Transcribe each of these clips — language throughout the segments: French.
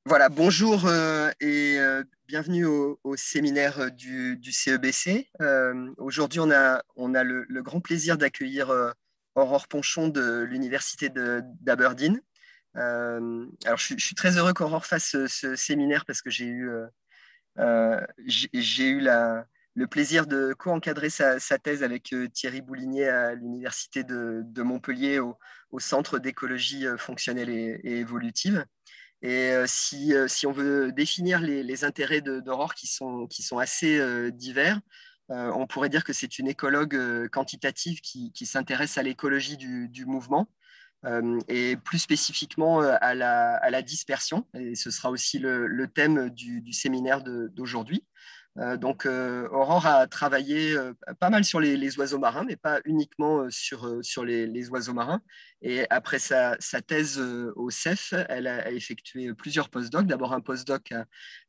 Voilà, bonjour et bienvenue au séminaire du CEBC. Aujourd'hui, on a le grand plaisir d'accueillir Aurore Ponchon de l'Université d'Aberdeen. Alors, je suis très heureux qu'Aurore fasse ce séminaire parce que j'ai eu le plaisir de co-encadrer sa thèse avec Thierry Boulinier à l'Université de Montpellier au Centre d'écologie fonctionnelle et évolutive. Et si on veut définir les intérêts d'Aurore qui sont assez divers, on pourrait dire que c'est une écologue quantitative qui s'intéresse à l'écologie du mouvement et plus spécifiquement à la dispersion. Et ce sera aussi le thème du séminaire d'aujourd'hui. Aurore a travaillé pas mal sur les oiseaux marins, mais pas uniquement sur les oiseaux marins. Et après sa thèse au CEF, elle a effectué plusieurs postdocs. D'abord un postdoc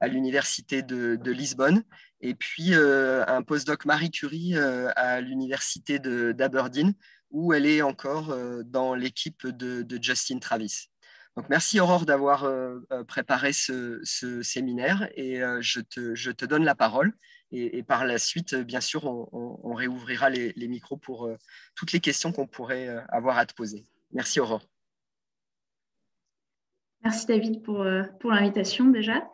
à l'université de Lisbonne, et puis un postdoc Marie Curie à l'université d'Aberdeen, où elle est encore dans l'équipe de Justin Travis. Donc, merci Aurore d'avoir préparé ce séminaire et je te donne la parole. Et par la suite, bien sûr, on réouvrira les micros pour toutes les questions qu'on pourrait avoir à te poser. Merci Aurore. Merci David pour l'invitation déjà.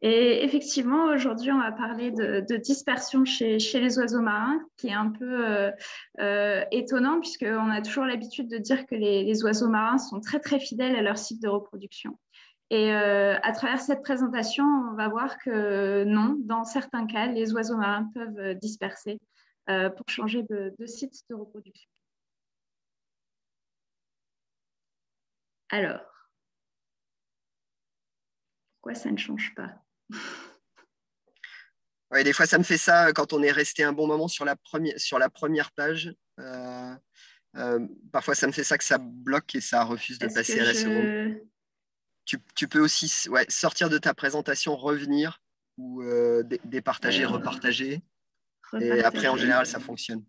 Et effectivement, aujourd'hui, on va parler de dispersion chez les oiseaux marins, qui est un peu étonnant puisqu'on a toujours l'habitude de dire que les oiseaux marins sont très, très fidèles à leur site de reproduction. Et à travers cette présentation, on va voir que non, dans certains cas, les oiseaux marins peuvent disperser pour changer de site de reproduction. Alors, pourquoi ça ne change pas? Ouais, des fois, ça me fait ça quand on est resté un bon moment sur la première page. Parfois, ça me fait ça que ça bloque et ça refuse de Est-ce que passer à la seconde. Tu peux aussi sortir de ta présentation, revenir ou départager, Alors, repartager. Et après, en repartager. général, ça fonctionne.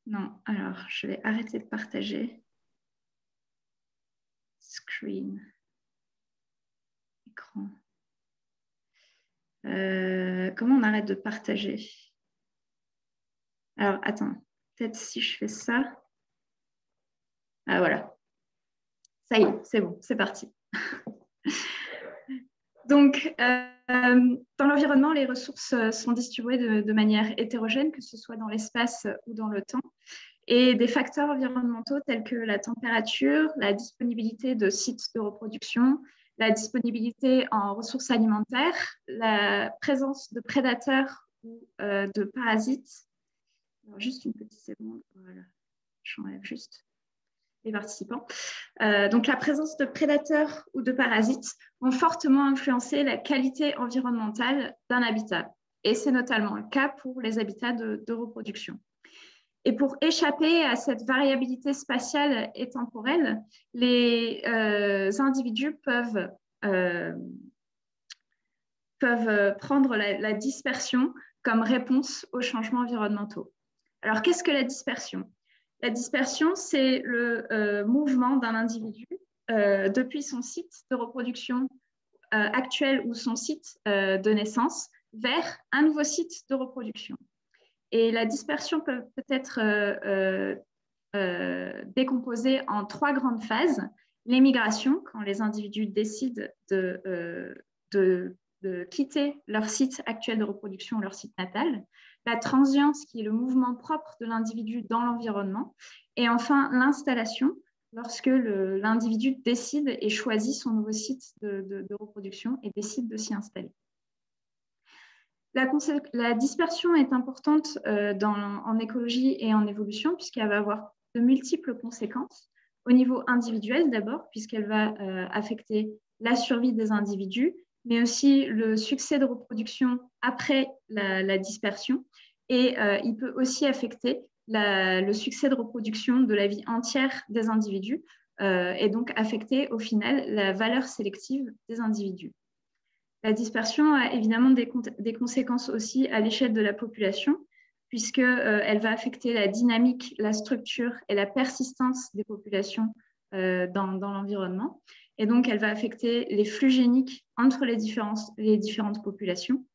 Non, alors je vais arrêter de partager. Screen. Écran. Comment on arrête de partager? Alors, attends. Peut-être si je fais ça. Ah, voilà. Ça y est, c'est bon, c'est parti. Donc, dans l'environnement, les ressources sont distribuées de manière hétérogène, que ce soit dans l'espace ou dans le temps. Et des facteurs environnementaux tels que la température, la disponibilité de sites de reproduction, la disponibilité en ressources alimentaires, la présence de prédateurs ou de parasites. Alors, juste une petite seconde, voilà, j'enlève juste les participants. Donc, la présence de prédateurs ou de parasites vont fortement influencer la qualité environnementale d'un habitat. Et c'est notamment le cas pour les habitats de reproduction. Et pour échapper à cette variabilité spatiale et temporelle, les individus peuvent prendre la dispersion comme réponse aux changements environnementaux. Alors, qu'est-ce que la dispersion? La dispersion, c'est le mouvement d'un individu depuis son site de reproduction actuel ou son site de naissance vers un nouveau site de reproduction. Et la dispersion peut être décomposée en trois grandes phases. L'émigration, quand les individus décident de quitter leur site actuel de reproduction, leur site natal. La transience, qui est le mouvement propre de l'individu dans l'environnement. Et enfin, l'installation, lorsque l'individu décide et choisit son nouveau site de reproduction et décide de s'y installer. La dispersion est importante en écologie et en évolution puisqu'elle va avoir de multiples conséquences. Au niveau individuel d'abord, puisqu'elle va affecter la survie des individus, mais aussi le succès de reproduction après la dispersion. Et il peut aussi affecter le succès de reproduction de la vie entière des individus et donc affecter au final la valeur sélective des individus. La dispersion a évidemment des conséquences aussi à l'échelle de la population. puisqu'elle va affecter la dynamique, la structure et la persistance des populations dans l'environnement. Et donc, elle va affecter les flux géniques entre les différentes populations.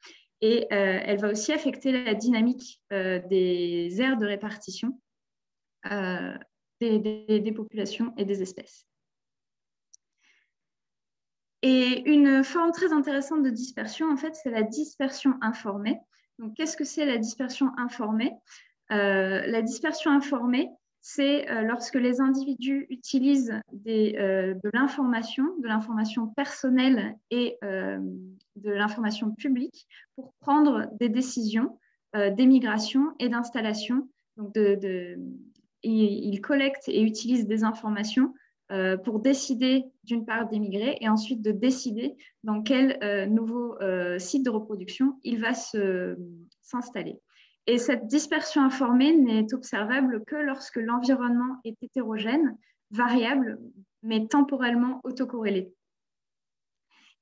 Et elle va aussi affecter la dynamique des aires de répartition des populations et des espèces. Et une forme très intéressante de dispersion, en fait, c'est la dispersion informée. Donc, qu'est-ce que c'est la dispersion informée? La dispersion informée, c'est lorsque les individus utilisent de l'information personnelle et de l'information publique pour prendre des décisions d'émigration et d'installation. Donc, ils collectent et utilisent des informations pour décider d'une part d'émigrer et ensuite de décider dans quel nouveau site de reproduction il va s'installer. Et cette dispersion informée n'est observable que lorsque l'environnement est hétérogène, variable, mais temporellement autocorrélé.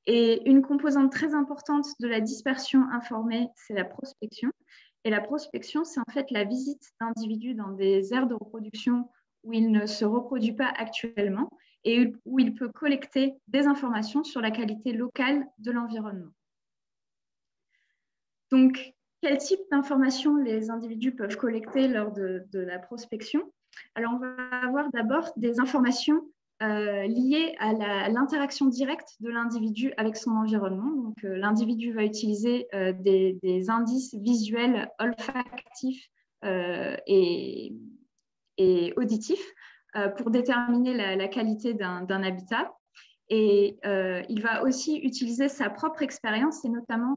Et une composante très importante de la dispersion informée, c'est la prospection. Et la prospection, c'est en fait la visite d'individus dans des aires de reproduction où il ne se reproduit pas actuellement et où il peut collecter des informations sur la qualité locale de l'environnement. Donc, quel type d'informations les individus peuvent collecter lors de la prospection? Alors, on va avoir d'abord des informations liées à l'interaction directe de l'individu avec son environnement. Donc, l'individu va utiliser des indices visuels, olfactifs et auditifs pour déterminer la qualité d'un habitat. Et il va aussi utiliser sa propre expérience et notamment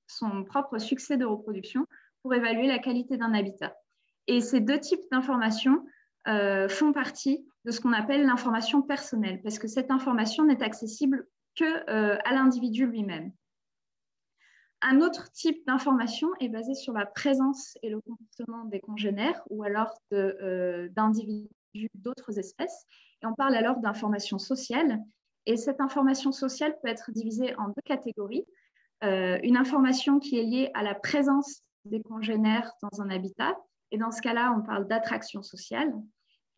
son propre succès de reproduction pour évaluer la qualité d'un habitat. Et ces deux types d'informations font partie de ce qu'on appelle l'information personnelle, parce que cette information n'est accessible qu'à l'individu lui-même. Un autre type d'information est basé sur la présence et le comportement des congénères ou alors d'individus d'autres espèces. Et on parle alors d'information sociale. Et cette information sociale peut être divisée en deux catégories. Une information qui est liée à la présence des congénères dans un habitat. Et dans ce cas-là, on parle d'attraction sociale.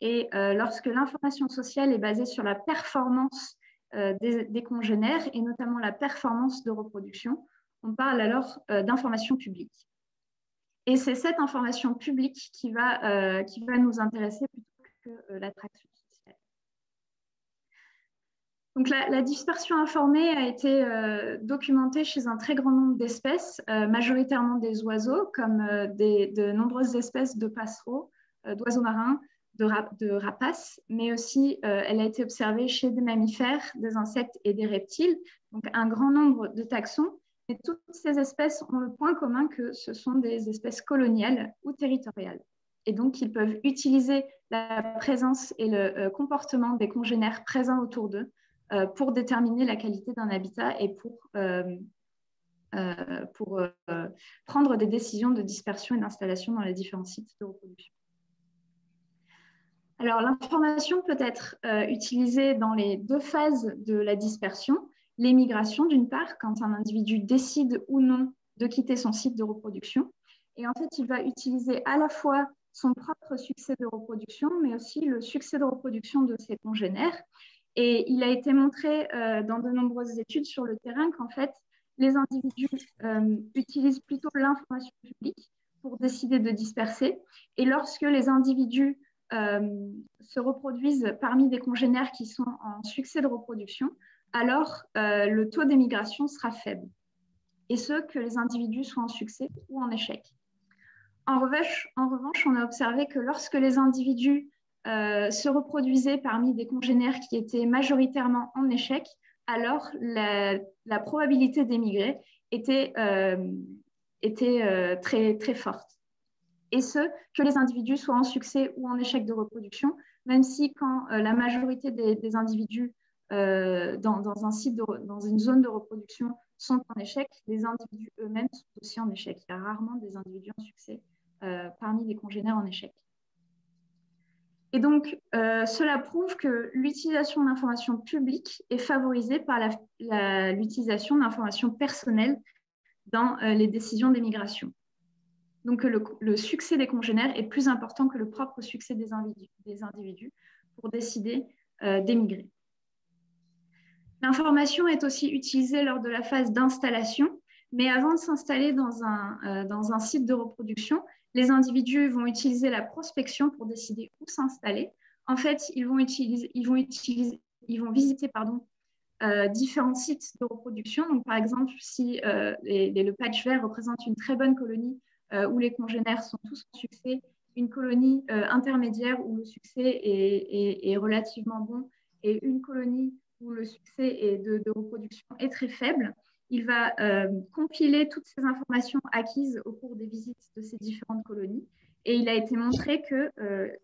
Et lorsque l'information sociale est basée sur la performance des congénères et notamment la performance de reproduction, on parle alors d'information publique. Et c'est cette information publique qui va nous intéresser plutôt que l'attraction sociale. Donc, la dispersion informée a été documentée chez un très grand nombre d'espèces, majoritairement des oiseaux, comme de nombreuses espèces de passereaux, d'oiseaux marins, de rapaces, mais aussi elle a été observée chez des mammifères, des insectes et des reptiles, donc un grand nombre de taxons. Et toutes ces espèces ont le point commun que ce sont des espèces coloniales ou territoriales. Et donc, ils peuvent utiliser la présence et le comportement des congénères présents autour d'eux pour déterminer la qualité d'un habitat et pour prendre des décisions de dispersion et d'installation dans les différents sites de reproduction. Alors, l'information peut être utilisée dans les deux phases de la dispersion. L'émigration, d'une part, quand un individu décide ou non de quitter son site de reproduction. Et en fait, il va utiliser à la fois son propre succès de reproduction, mais aussi le succès de reproduction de ses congénères. Et il a été montré dans de nombreuses études sur le terrain qu'en fait, les individus utilisent plutôt l'information publique pour décider de disperser. Et lorsque les individus se reproduisent parmi des congénères qui sont en succès de reproduction, alors le taux d'émigration sera faible. Et ce, que les individus soient en succès ou en échec. En revanche, on a observé que lorsque les individus se reproduisaient parmi des congénères qui étaient majoritairement en échec, alors la probabilité d'émigrer était très, très forte. Et ce, que les individus soient en succès ou en échec de reproduction, même si quand la majorité des individus dans un site, dans une zone de reproduction sont en échec, les individus eux-mêmes sont aussi en échec. Il y a rarement des individus en succès parmi les congénères en échec. Et donc, cela prouve que l'utilisation d'informations publiques est favorisée par l'utilisation d'informations personnelles dans les décisions d'émigration. Donc, le succès des congénères est plus important que le propre succès des individus pour décider d'émigrer. L'information est aussi utilisée lors de la phase d'installation, mais avant de s'installer dans un site de reproduction, les individus vont utiliser la prospection pour décider où s'installer. En fait, ils vont visiter différents sites de reproduction. Donc, par exemple, si le patch vert représente une très bonne colonie où les congénères sont tous en succès, une colonie intermédiaire où le succès est relativement bon et une colonie où le succès de reproduction est très faible, il va compiler toutes ces informations acquises au cours des visites de ces différentes colonies. Et il a été montré que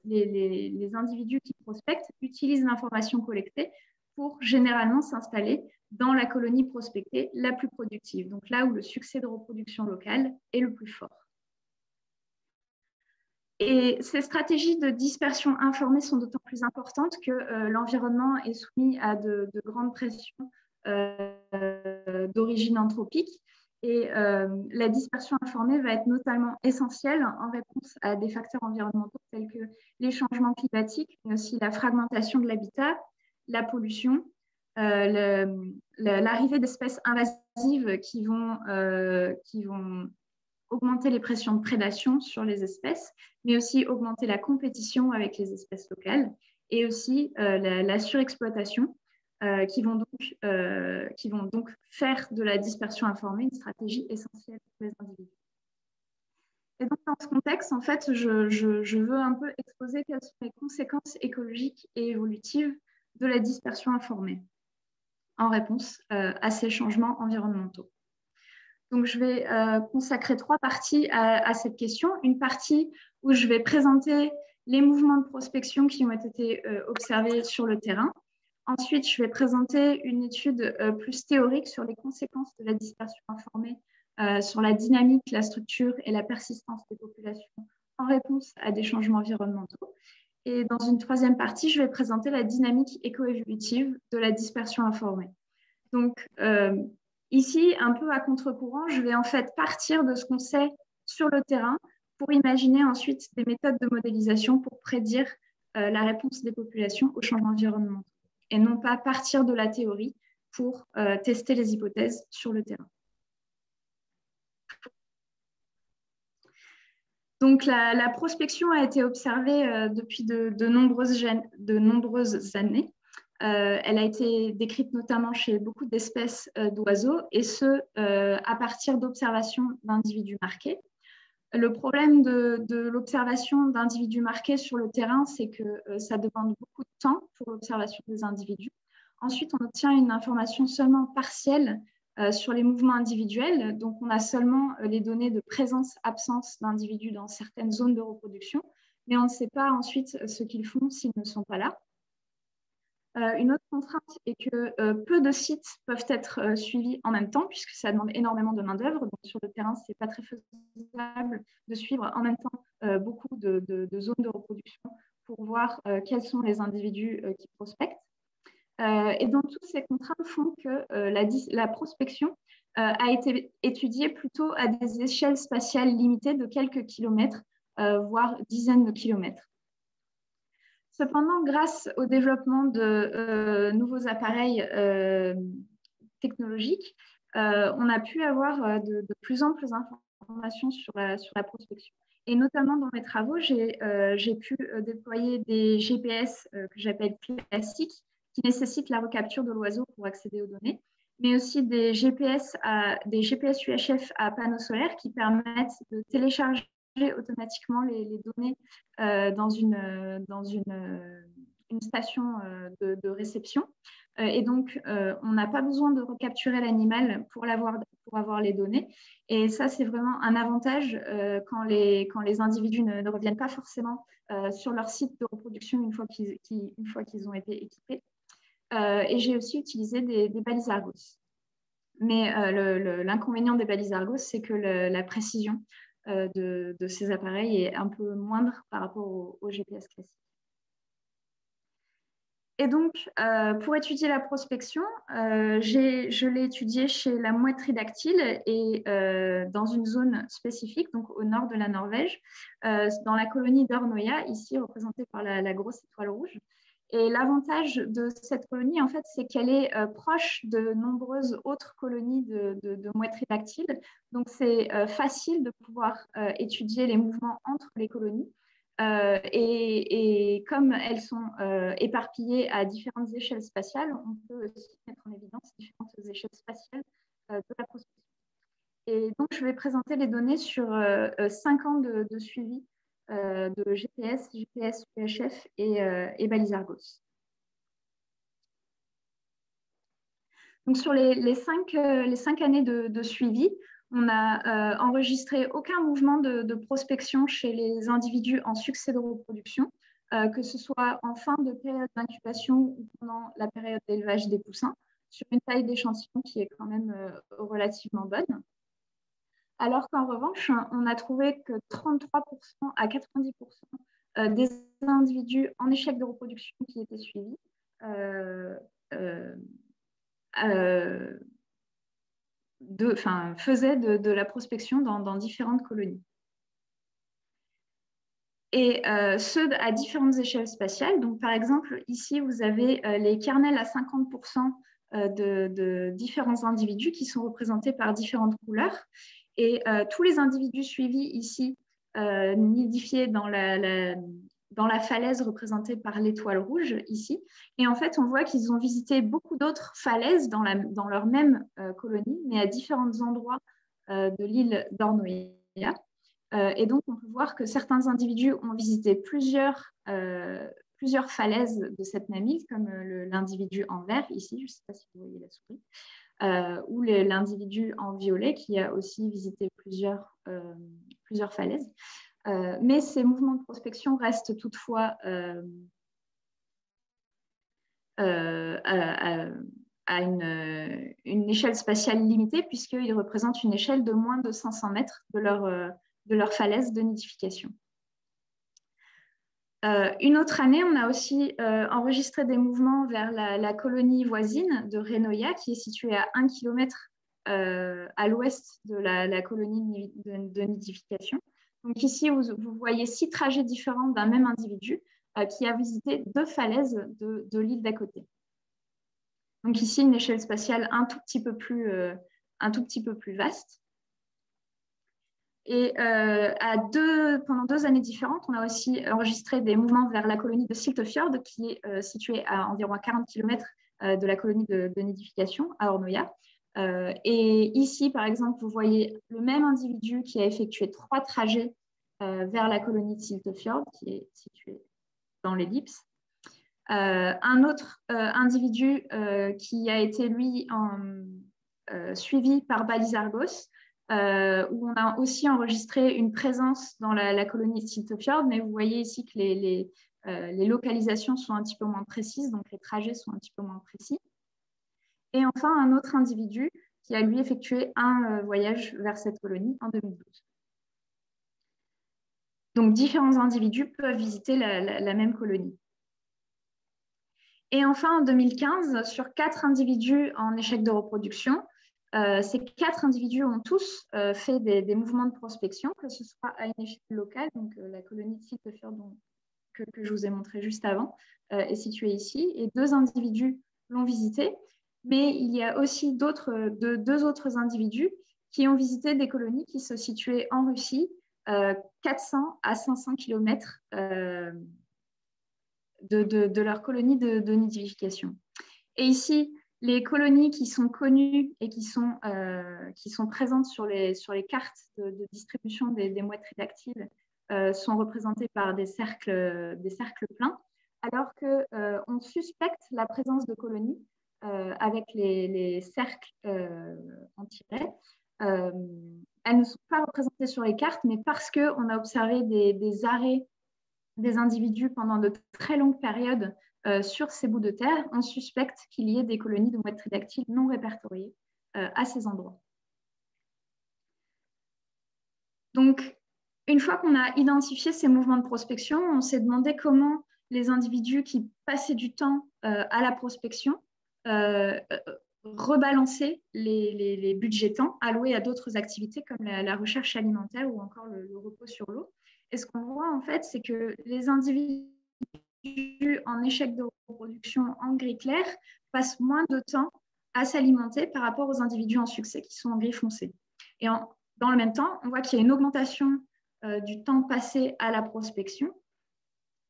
les individus qui prospectent utilisent l'information collectée pour généralement s'installer dans la colonie prospectée la plus productive, donc là où le succès de reproduction locale est le plus fort. Et ces stratégies de dispersion informée sont d'autant plus importantes que l'environnement est soumis à de grandes pressions d'origine anthropique. Et la dispersion informée va être notamment essentielle en réponse à des facteurs environnementaux tels que les changements climatiques, mais aussi la fragmentation de l'habitat, la pollution, l'arrivée d'espèces invasives qui vont augmenter les pressions de prédation sur les espèces, mais aussi augmenter la compétition avec les espèces locales et aussi la surexploitation qui vont donc faire de la dispersion informée une stratégie essentielle pour les individus. Et donc, dans ce contexte, en fait, je veux un peu exposer quelles sont les conséquences écologiques et évolutives de la dispersion informée en réponse à ces changements environnementaux. Donc, je vais consacrer 3 parties à cette question. Une partie où je vais présenter les mouvements de prospection qui ont été observés sur le terrain. Ensuite, je vais présenter une étude plus théorique sur les conséquences de la dispersion informée sur la dynamique, la structure et la persistance des populations en réponse à des changements environnementaux. Et dans une 3e partie, je vais présenter la dynamique écoévolutive de la dispersion informée. Donc, ici, un peu à contre-courant, je vais en fait partir de ce qu'on sait sur le terrain pour imaginer ensuite des méthodes de modélisation pour prédire la réponse des populations aux changements environnementaux et non pas partir de la théorie pour tester les hypothèses sur le terrain. Donc, la prospection a été observée depuis de nombreuses années. Elle a été décrite notamment chez beaucoup d'espèces d'oiseaux, et ce, à partir d'observations d'individus marqués. Le problème de l'observation d'individus marqués sur le terrain, c'est que ça demande beaucoup de temps pour l'observation des individus. Ensuite, on obtient une information seulement partielle sur les mouvements individuels. Donc, on a seulement les données de présence-absence d'individus dans certaines zones de reproduction, mais on ne sait pas ensuite ce qu'ils font s'ils ne sont pas là. Une autre contrainte est que peu de sites peuvent être suivis en même temps, puisque ça demande énormément de main-d'œuvre. Donc, sur le terrain, ce n'est pas très faisable de suivre en même temps beaucoup de zones de reproduction pour voir quels sont les individus qui prospectent. Et donc, toutes ces contraintes font que la prospection a été étudiée plutôt à des échelles spatiales limitées de quelques kilomètres, voire dizaines de kilomètres. Cependant, grâce au développement de nouveaux appareils technologiques, on a pu avoir de plus amples informations sur la prospection. Et notamment dans mes travaux, j'ai pu déployer des GPS que j'appelle classiques, qui nécessitent la recapture de l'oiseau pour accéder aux données, mais aussi des GPS UHF à panneaux solaires qui permettent de télécharger automatiquement les données dans une station de réception. Et donc, on n'a pas besoin de recapturer l'animal pour avoir les données. Et ça, c'est vraiment un avantage quand les individus ne reviennent pas forcément sur leur site de reproduction une fois qu'ils ont été équipés. Et j'ai aussi utilisé des balises Argos. Mais l'inconvénient des balises Argos, c'est que la précision de ces appareils est un peu moindre par rapport au GPS classique. Et donc, pour étudier la prospection, je l'ai étudiée chez la mouette tridactyle et dans une zone spécifique, donc au nord de la Norvège, dans la colonie d'Ørnøya, ici représentée par la grosse étoile rouge. Et l'avantage de cette colonie, en fait, c'est qu'elle est proche de nombreuses autres colonies de mouettes tridactyles. Donc, c'est facile de pouvoir étudier les mouvements entre les colonies. Et comme elles sont éparpillées à différentes échelles spatiales, on peut aussi mettre en évidence différentes échelles spatiales de la prospection. Et donc, je vais présenter les données sur 5 ans de suivi de GPS, UHF et balises Argos. Donc, sur les 5 années de suivi, on n'a enregistré aucun mouvement de prospection chez les individus en succès de reproduction, que ce soit en fin de période d'incubation ou pendant la période d'élevage des poussins, sur une taille d'échantillon qui est quand même relativement bonne. Alors qu'en revanche, on a trouvé que 33% à 90% des individus en échec de reproduction qui étaient suivis faisaient de la prospection dans différentes colonies. Et ceux à différentes échelles spatiales. Donc, par exemple, ici, vous avez les kernels à 50% de différents individus qui sont représentés par différentes couleurs. Et tous les individus suivis ici, nidifiés dans la falaise représentée par l'étoile rouge ici. Et en fait, on voit qu'ils ont visité beaucoup d'autres falaises dans leur même colonie, mais à différents endroits de l'île d'Ørnøya. Et donc, on peut voir que certains individus ont visité plusieurs falaises de cette même île, comme l'individu en vert ici, je ne sais pas si vous voyez la souris, ou l'individu en violet qui a aussi visité plusieurs falaises. Mais ces mouvements de prospection restent toutefois à une échelle spatiale limitée, puisqu'ils représentent une échelle de moins de 500 mètres de leur falaise de nidification. Une autre année, on a aussi enregistré des mouvements vers la colonie voisine de Renoya, qui est située à 1 km à l'ouest de la colonie de nidification. Donc ici, vous voyez 6 trajets différents d'un même individu qui a visité 2 falaises de l'île d'à côté. Donc ici, une échelle spatiale un tout petit peu plus vaste. Et pendant 2 années différentes, on a aussi enregistré des mouvements vers la colonie de Siltefjord, qui est située à environ 40 km de la colonie de nidification àØrnøya. Et ici, par exemple, vous voyez le même individu qui a effectué 3 trajets vers la colonie de Siltefjord, qui est située dans l'ellipse. Un autre individu qui a été, lui, suivi par balises Argos, où on a aussi enregistré une présence dans la colonie de Siltefjord, mais vous voyez ici que les localisations sont un petit peu moins précises, donc les trajets sont un petit peu moins précis. Et enfin, un autre individu qui a, lui, effectué un voyage vers cette colonie en 2012. Donc, différents individus peuvent visiter la même colonie. Et enfin, en 2015, sur 4 individus en échec de reproduction, ces 4 individus ont tous fait des mouvements de prospection, que ce soit à une échelle locale, donc la colonie de Siltefjord que je vous ai montré juste avant, est située ici, et 2 individus l'ont visité, mais il y a aussi 2 autres individus qui ont visité des colonies qui se situaient en Russie, 400 à 500 km de leur colonie de nidification. Et ici, les colonies qui sont connues et qui sont présentes sur les cartes de distribution des mouettes tridactyles sont représentées par des cercles pleins, alors qu'on suspecte la présence de colonies avec les cercles en tiret. Elles ne sont pas représentées sur les cartes, mais parce qu'on a observé des arrêts des individus pendant de très longues périodes sur ces bouts de terre, on suspecte qu'il y ait des colonies de mouettes tridactyles non répertoriées à ces endroits. Donc, une fois qu'on a identifié ces mouvements de prospection, on s'est demandé comment les individus qui passaient du temps à la prospection rebalancer les budgets temps alloués à d'autres activités comme la recherche alimentaire ou encore le repos sur l'eau. Et ce qu'on voit en fait, c'est que les individus en échec de reproduction en gris clair passent moins de temps à s'alimenter par rapport aux individus en succès qui sont en gris foncé. Et dans le même temps, on voit qu'il y a une augmentation du temps passé à la prospection.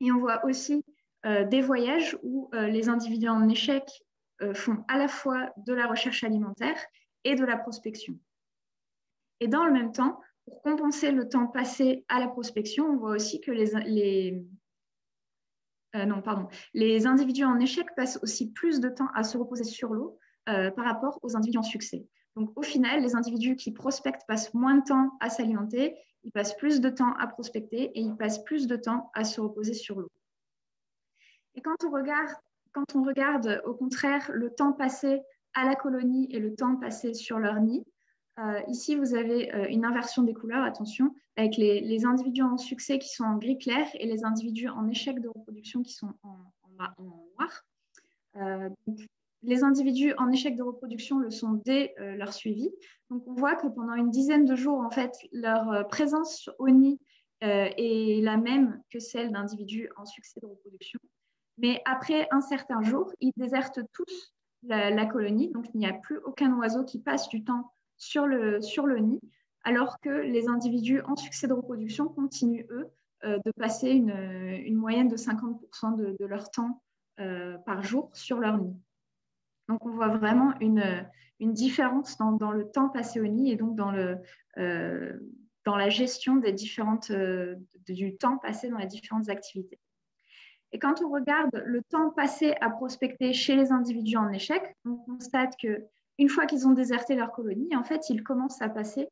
Et on voit aussi des voyages où les individus en échec font à la fois de la recherche alimentaire et de la prospection. Et dans le même temps, pour compenser le temps passé à la prospection, on voit aussi que les individus en échec passent aussi plus de temps à se reposer sur l'eau par rapport aux individus en succès. Donc, au final, les individus qui prospectent passent moins de temps à s'alimenter, ils passent plus de temps à prospecter et ils passent plus de temps à se reposer sur l'eau. Et quand on regarde au contraire le temps passé à la colonie et le temps passé sur leur nid, ici vous avez une inversion des couleurs, attention, avec les individus en succès qui sont en gris clair et les individus en échec de reproduction qui sont en noir. Donc, les individus en échec de reproduction le sont dès leur suivi. Donc on voit que pendant une dizaine de jours, en fait, leur présence au nid est la même que celle d'individus en succès de reproduction. Mais après un certain jour, ils désertent tous la colonie, donc il n'y a plus aucun oiseau qui passe du temps sur le nid, alors que les individus en succès de reproduction continuent, eux, de passer une moyenne de 50% de leur temps par jour sur leur nid. Donc on voit vraiment une différence dans le temps passé au nid et donc dans la gestion du temps passé dans les différentes activités. Et quand on regarde le temps passé à prospecter chez les individus en échec, on constate qu'une fois qu'ils ont déserté leur colonie, en fait, ils commencent à passer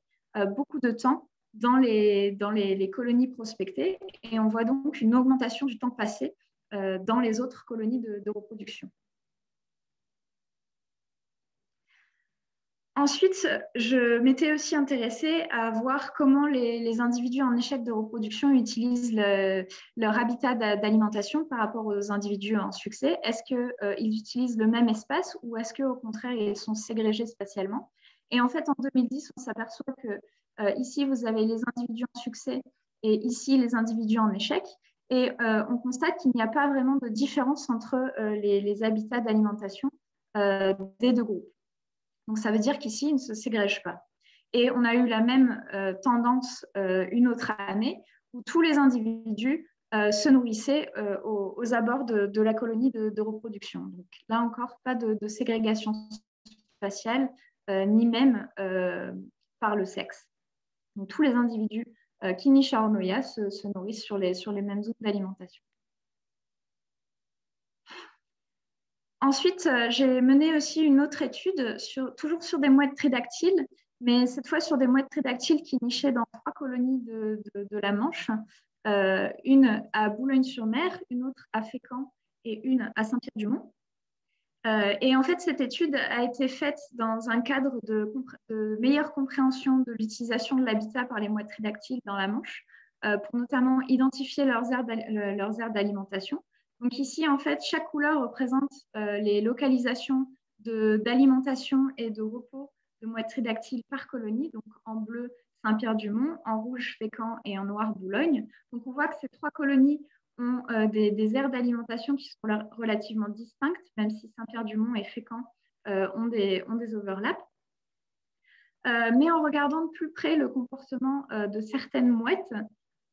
beaucoup de temps dans les colonies prospectées et on voit donc une augmentation du temps passé dans les autres colonies de reproduction. Ensuite, je m'étais aussi intéressée à voir comment les individus en échec de reproduction utilisent leur habitat d'alimentation par rapport aux individus en succès. Est-ce qu'ils utilisent le même espace ou est-ce qu'au contraire, ils sont ségrégés spatialement? Et en fait, en 2010, on s'aperçoit que ici, vous avez les individus en succès et ici, les individus en échec. Et on constate qu'il n'y a pas vraiment de différence entre les habitats d'alimentation des deux groupes. Donc, ça veut dire qu'ici, ils ne se ségrègent pas. Et on a eu la même tendance une autre année où tous les individus se nourrissaient aux abords de la colonie de reproduction. Donc, là encore, pas de ségrégation spatiale, ni même par le sexe. Donc, tous les individus qui nichent à Hornoia se nourrissent sur les mêmes zones d'alimentation. Ensuite, j'ai mené aussi une autre étude, toujours sur des mouettes tridactyles, mais cette fois sur des mouettes tridactyles qui nichaient dans 3 colonies de la Manche, une à Boulogne-sur-Mer, une autre à Fécamp et une à Saint-Pierre-du-Mont. Et en fait, cette étude a été faite dans un cadre de meilleure compréhension de l'utilisation de l'habitat par les mouettes tridactyles dans la Manche, pour notamment identifier leurs aires d'alimentation. Donc ici, en fait, chaque couleur représente les localisations d'alimentation et de repos de mouettes tridactyles par colonie. Donc en bleu, Saint-Pierre-du-Mont, en rouge, Fécamp et en noir, Boulogne. Donc on voit que ces 3 colonies ont des aires d'alimentation qui sont relativement distinctes, même si Saint-Pierre-du-Mont et Fécamp ont des overlaps. Mais en regardant de plus près le comportement de certaines mouettes,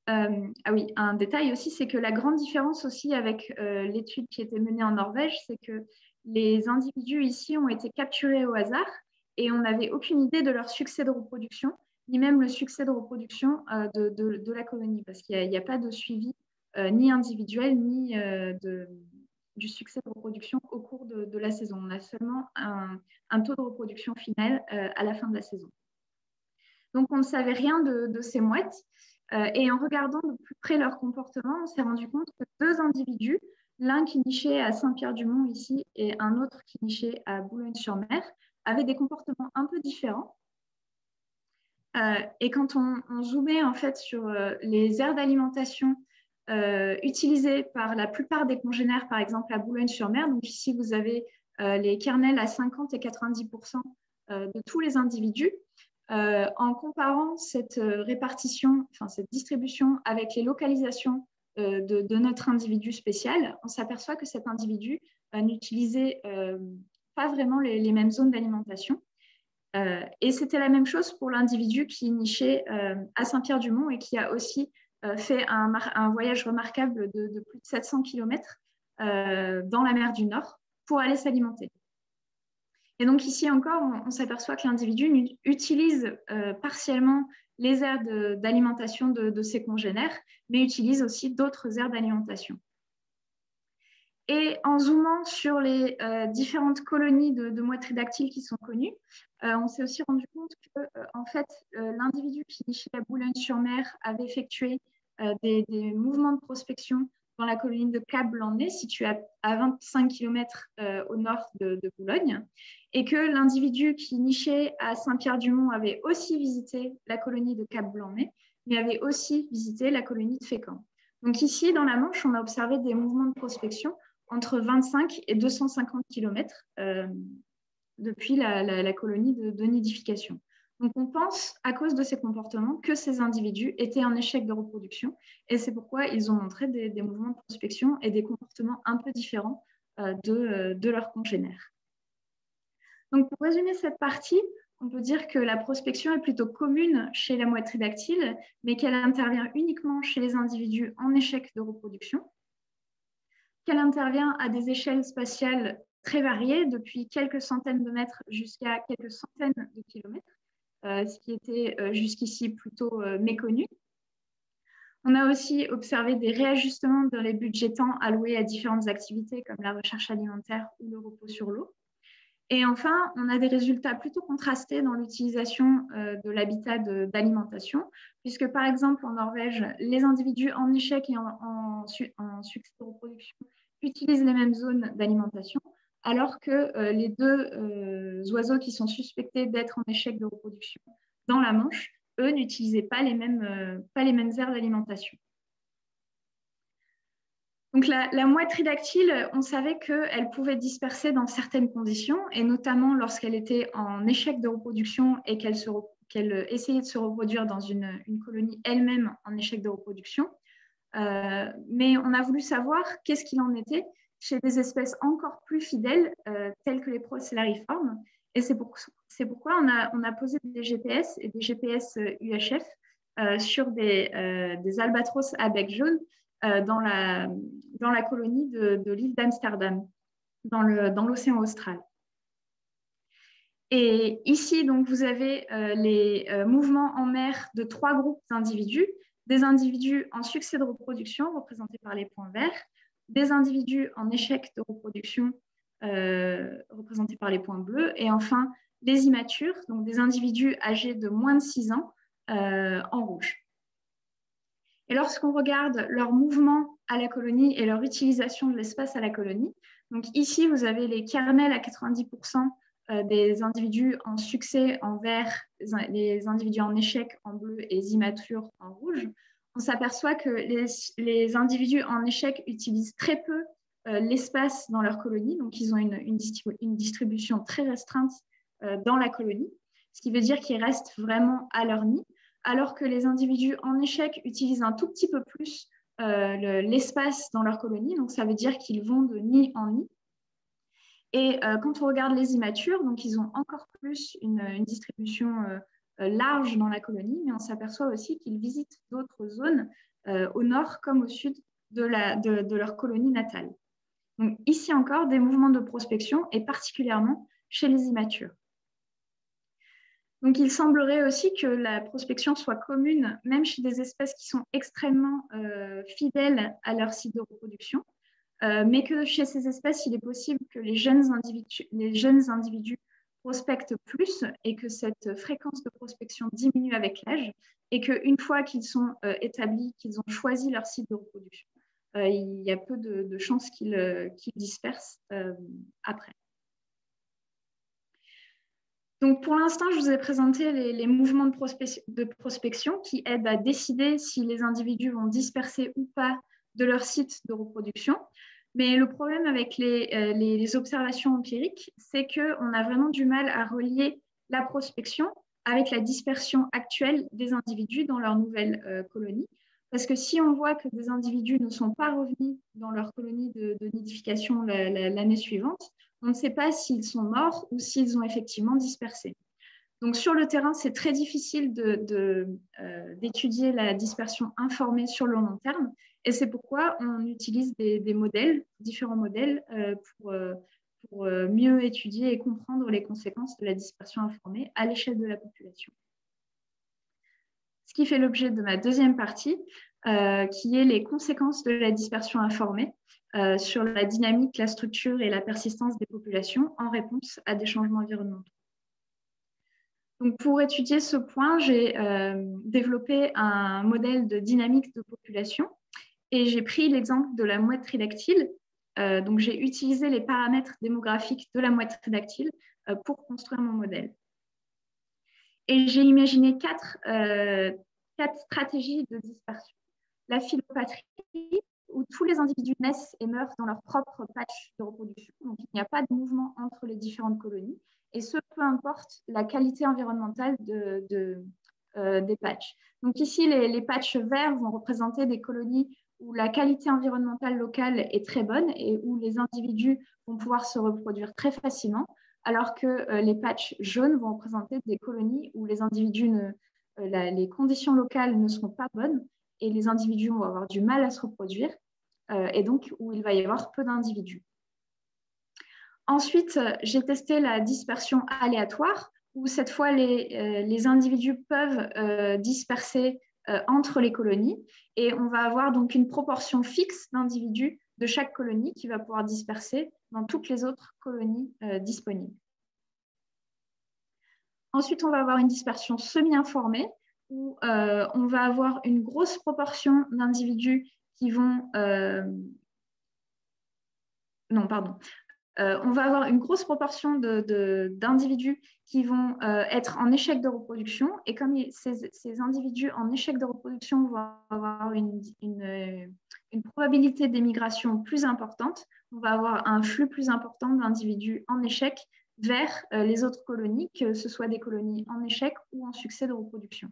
ah oui, un détail aussi, c'est que la grande différence aussi avec l'étude qui était menée en Norvège, c'est que les individus ici ont été capturés au hasard et on n'avait aucune idée de leur succès de reproduction, ni même le succès de reproduction de la colonie, parce qu'il n'y a pas de suivi ni individuel, ni du succès de reproduction au cours de la saison. On a seulement un taux de reproduction final à la fin de la saison. Donc, on ne savait rien de ces mouettes. Et en regardant de plus près leur comportement, on s'est rendu compte que 2 individus, l'un qui nichait à Saint-Pierre-du-Mont ici et un autre qui nichait à Boulogne-sur-Mer, avaient des comportements un peu différents. Et quand on zoomait en fait sur les aires d'alimentation utilisé par la plupart des congénères, par exemple à Boulogne-sur-Mer. Donc ici, vous avez les kernels à 50 et 90% de tous les individus. En comparant cette répartition, enfin cette distribution avec les localisations de notre individu spécial, on s'aperçoit que cet individu n'utilisait pas vraiment les mêmes zones d'alimentation. Et c'était la même chose pour l'individu qui nichait à Saint-Pierre-du-Mont et qui a aussi fait un voyage remarquable de plus de 700 km dans la mer du Nord pour aller s'alimenter. Et donc ici encore, on s'aperçoit que l'individu utilise partiellement les aires d'alimentation de ses congénères, mais utilise aussi d'autres aires d'alimentation. Et en zoomant sur les différentes colonies de moitrines dactyles qui sont connues, on s'est aussi rendu compte que en fait, l'individu qui nichait à Boulogne-sur-Mer avait effectué des mouvements de prospection dans la colonie de Cap-Blanc-Nez, située à 25 km au nord de Boulogne, et que l'individu qui nichait à Saint-Pierre-du-Mont avait aussi visité la colonie de Cap-Blanc-Nez, mais avait aussi visité la colonie de Fécamp. Donc ici, dans la Manche, on a observé des mouvements de prospection entre 25 et 250 km depuis la colonie de nidification. Donc, on pense, à cause de ces comportements, que ces individus étaient en échec de reproduction et c'est pourquoi ils ont montré des mouvements de prospection et des comportements un peu différents de leurs congénères. Donc, pour résumer cette partie, on peut dire que la prospection est plutôt commune chez la moitrine dactyle, mais qu'elle intervient uniquement chez les individus en échec de reproduction, qu'elle intervient à des échelles spatiales très variées, depuis quelques centaines de mètres jusqu'à quelques centaines de kilomètres, ce qui était jusqu'ici plutôt méconnu. On a aussi observé des réajustements dans les budgets temps alloués à différentes activités comme la recherche alimentaire ou le repos sur l'eau. Et enfin, on a des résultats plutôt contrastés dans l'utilisation de l'habitat d'alimentation, puisque par exemple en Norvège, les individus en échec et en succès de reproduction utilisent les mêmes zones d'alimentation, alors que les deux oiseaux qui sont suspectés d'être en échec de reproduction dans la Manche, eux, n'utilisaient pas les mêmes aires d'alimentation. Donc la moitrine dactyle, on savait qu'elle pouvait disperser dans certaines conditions, et notamment lorsqu'elle était en échec de reproduction et qu'elle essayait de se reproduire dans une colonie elle-même en échec de reproduction. Mais on a voulu savoir qu'est-ce qu'il en était chez des espèces encore plus fidèles, telles que les Procellariiformes. Et c'est pourquoi on a posé des GPS et des GPS UHF sur des albatros à bec jaune dans la colonie de l'île d'Amsterdam, dans l'océan austral. Et ici, donc, vous avez les mouvements en mer de 3 groupes d'individus, des individus en succès de reproduction, représentés par les points verts, des individus en échec de reproduction, représentés par les points bleus, et enfin, les immatures, donc des individus âgés de moins de 6 ans, en rouge. Et lorsqu'on regarde leur mouvement à la colonie et leur utilisation de l'espace à la colonie, donc ici, vous avez les kernels à 90% des individus en succès en vert, les individus en échec en bleu et les immatures en rouge. On s'aperçoit que les individus en échec utilisent très peu l'espace dans leur colonie, donc ils ont une distribution très restreinte dans la colonie, ce qui veut dire qu'ils restent vraiment à leur nid, alors que les individus en échec utilisent un tout petit peu plus l'espace dans leur colonie, donc ça veut dire qu'ils vont de nid en nid. Et quand on regarde les immatures, donc ils ont encore plus une distribution large dans la colonie, mais on s'aperçoit aussi qu'ils visitent d'autres zones au nord comme au sud de leur colonie natale. Donc ici encore, des mouvements de prospection, et particulièrement chez les immatures. Donc, il semblerait aussi que la prospection soit commune, même chez des espèces qui sont extrêmement fidèles à leur site de reproduction, mais que chez ces espèces, il est possible que les jeunes individus prospectent plus et que cette fréquence de prospection diminue avec l'âge, et qu'une fois qu'ils sont établis, qu'ils ont choisi leur site de reproduction, il y a peu de chances qu'ils dispersent après. Donc, pour l'instant, je vous ai présenté les mouvements de prospection qui aident à décider si les individus vont disperser ou pas de leur site de reproduction. Mais le problème avec les observations empiriques, c'est qu'on a vraiment du mal à relier la prospection avec la dispersion actuelle des individus dans leur nouvelle colonie. Parce que si on voit que des individus ne sont pas revenus dans leur colonie de nidification l'année suivante, on ne sait pas s'ils sont morts ou s'ils ont effectivement dispersé. Donc, sur le terrain, c'est très difficile d'étudier la dispersion informée sur le long terme. Et c'est pourquoi on utilise des modèles, différents modèles, pour mieux étudier et comprendre les conséquences de la dispersion informée à l'échelle de la population. Ce qui fait l'objet de ma deuxième partie, qui est les conséquences de la dispersion informée sur la dynamique, la structure et la persistance des populations en réponse à des changements environnementaux. Donc, pour étudier ce point, j'ai développé un modèle de dynamique de population et j'ai pris l'exemple de la mouette tridactyle. Donc, j'ai utilisé les paramètres démographiques de la mouette tridactyle pour construire mon modèle. Et j'ai imaginé quatre stratégies de dispersion. La phylopatrie, où tous les individus naissent et meurent dans leur propre patch de reproduction. Donc, il n'y a pas de mouvement entre les différentes colonies. Et ce, peu importe la qualité environnementale des patchs. Donc ici, les patchs verts vont représenter des colonies où la qualité environnementale locale est très bonne et où les individus vont pouvoir se reproduire très facilement, alors que les patchs jaunes vont représenter des colonies où les individus les conditions locales ne seront pas bonnes et les individus vont avoir du mal à se reproduire et donc où il va y avoir peu d'individus. Ensuite, j'ai testé la dispersion aléatoire, où cette fois, les individus peuvent disperser entre les colonies. Et on va avoir donc une proportion fixe d'individus de chaque colonie qui va pouvoir disperser dans toutes les autres colonies disponibles. Ensuite, on va avoir une dispersion semi-informée, où on va avoir une grosse proportion d'individus qui vont... on va avoir une grosse proportion d'individus qui vont être en échec de reproduction. Et comme ces individus en échec de reproduction vont avoir une probabilité d'émigration plus importante, on va avoir un flux plus important d'individus en échec vers les autres colonies, que ce soit des colonies en échec ou en succès de reproduction.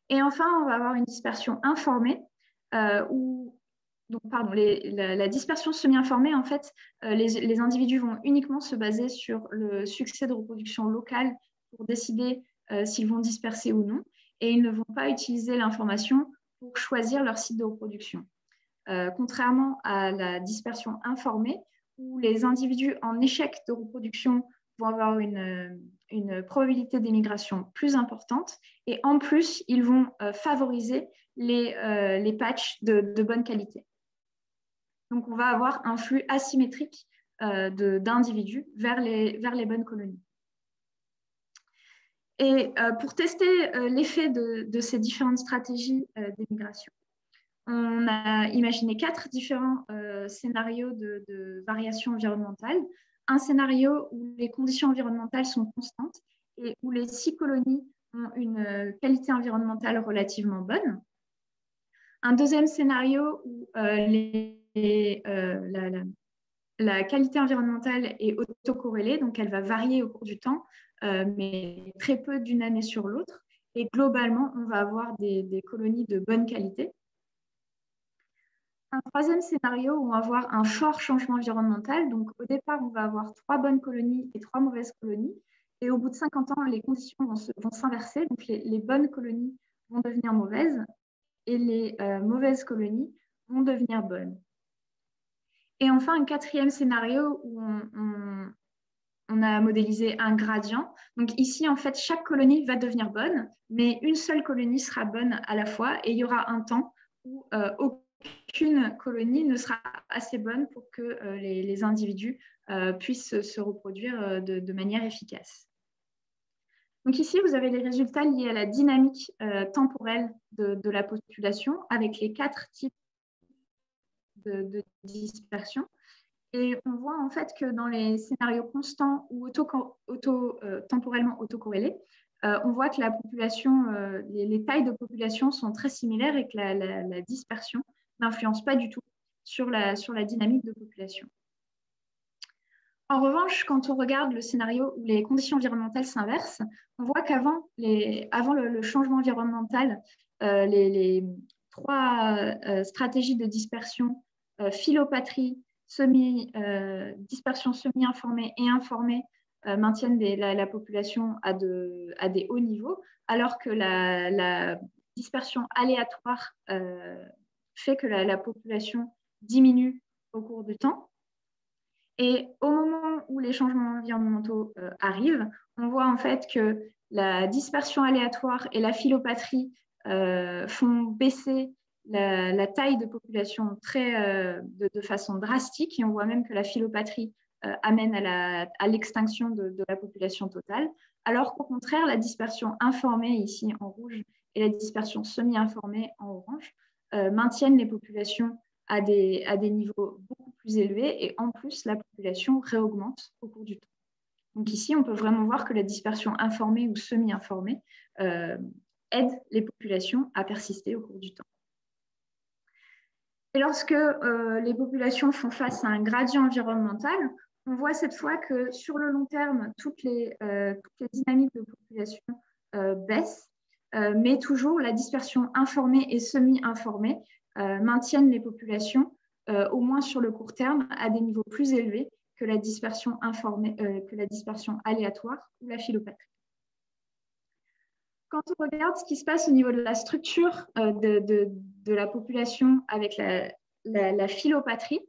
Et enfin, on va avoir une dispersion informée où la dispersion semi-informée, en fait, les individus vont uniquement se baser sur le succès de reproduction locale pour décider s'ils vont disperser ou non, et ils ne vont pas utiliser l'information pour choisir leur site de reproduction. Contrairement à la dispersion informée, où les individus en échec de reproduction vont avoir une probabilité d'émigration plus importante, et en plus, ils vont favoriser les patchs de bonne qualité. Donc, on va avoir un flux asymétrique d'individus vers les bonnes colonies. Et pour tester l'effet de ces différentes stratégies d'émigration, on a imaginé 4 différents scénarios de variation environnementale. Un scénario où les conditions environnementales sont constantes et où les 6 colonies ont une qualité environnementale relativement bonne. Un deuxième scénario où la qualité environnementale est autocorrélée, donc elle va varier au cours du temps, mais très peu d'une année sur l'autre. Et globalement, on va avoir des colonies de bonne qualité. Un troisième scénario où on va avoir un fort changement environnemental. Donc, au départ, on va avoir 3 bonnes colonies et 3 mauvaises colonies. Et au bout de 50 ans, les conditions vont s'inverser. Donc, les bonnes colonies vont devenir mauvaises et les mauvaises colonies vont devenir bonnes. Et enfin, un quatrième scénario où on a modélisé un gradient. Donc ici, en fait, chaque colonie va devenir bonne, mais une seule colonie sera bonne à la fois et il y aura un temps où aucune colonie ne sera assez bonne pour que les individus puissent se reproduire de manière efficace. Donc ici, vous avez les résultats liés à la dynamique temporelle de la population avec les 4 types de dispersion. Et on voit en fait que dans les scénarios constants ou temporellement autocorrélés, on voit que la population, les tailles de population sont très similaires et que la dispersion n'influence pas du tout sur la dynamique de population. En revanche, quand on regarde le scénario où les conditions environnementales s'inversent, on voit qu'avant le changement environnemental, les trois stratégies de dispersion, phylopatrie, dispersion semi-informée et informée, maintiennent la population à des hauts niveaux, alors que la dispersion aléatoire fait que la population diminue au cours du temps. Et au moment où les changements environnementaux arrivent, on voit en fait que la dispersion aléatoire et la phylopatrie font baisser la taille de population de façon drastique. Et on voit même que la phylopatrie amène à l'extinction de la population totale, alors qu'au contraire, la dispersion informée, ici en rouge, et la dispersion semi-informée en orange, maintiennent les populations à des niveaux beaucoup plus élevés et en plus, la population réaugmente au cours du temps. Donc ici, on peut vraiment voir que la dispersion informée ou semi-informée aide les populations à persister au cours du temps. Et lorsque les populations font face à un gradient environnemental, on voit cette fois que sur le long terme, toutes les dynamiques de population baissent, mais toujours la dispersion informée et semi-informée maintiennent les populations, au moins sur le court terme, à des niveaux plus élevés que la dispersion aléatoire ou la phylopatrie. Quand on regarde ce qui se passe au niveau de la structure de la population avec la phylopatrie,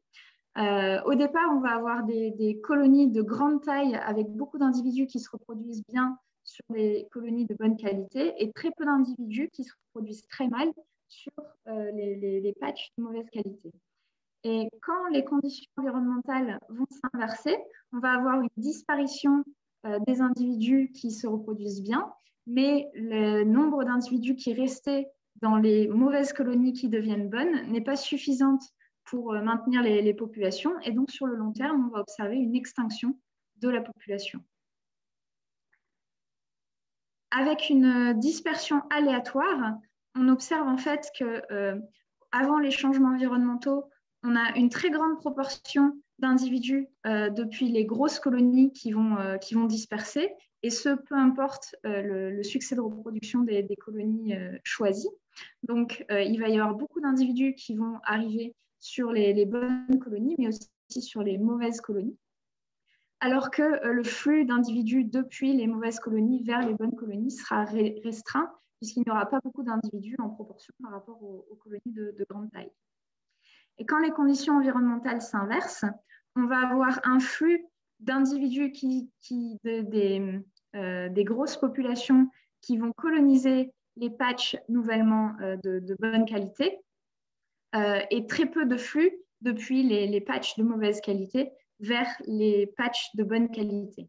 au départ, on va avoir des colonies de grande taille avec beaucoup d'individus qui se reproduisent bien sur des colonies de bonne qualité et très peu d'individus qui se reproduisent très mal sur les patchs de mauvaise qualité. Et quand les conditions environnementales vont s'inverser, on va avoir une disparition des individus qui se reproduisent bien, mais le nombre d'individus qui restaient dans les mauvaises colonies qui deviennent bonnes n'est pas suffisante pour maintenir les populations. Et donc, sur le long terme, on va observer une extinction de la population. Avec une dispersion aléatoire, on observe en fait que avant les changements environnementaux, on a une très grande proportion d'individus depuis les grosses colonies qui vont disperser, et ce, peu importe le succès de reproduction des colonies choisies. Donc, il va y avoir beaucoup d'individus qui vont arriver sur les bonnes colonies, mais aussi sur les mauvaises colonies, alors que le flux d'individus depuis les mauvaises colonies vers les bonnes colonies sera restreint, puisqu'il n'y aura pas beaucoup d'individus en proportion par rapport aux colonies de grande taille. Et quand les conditions environnementales s'inversent, on va avoir un flux d'individus des grosses populations qui vont coloniser les patchs nouvellement de bonne qualité, et très peu de flux depuis les patchs de mauvaise qualité vers les patchs de bonne qualité.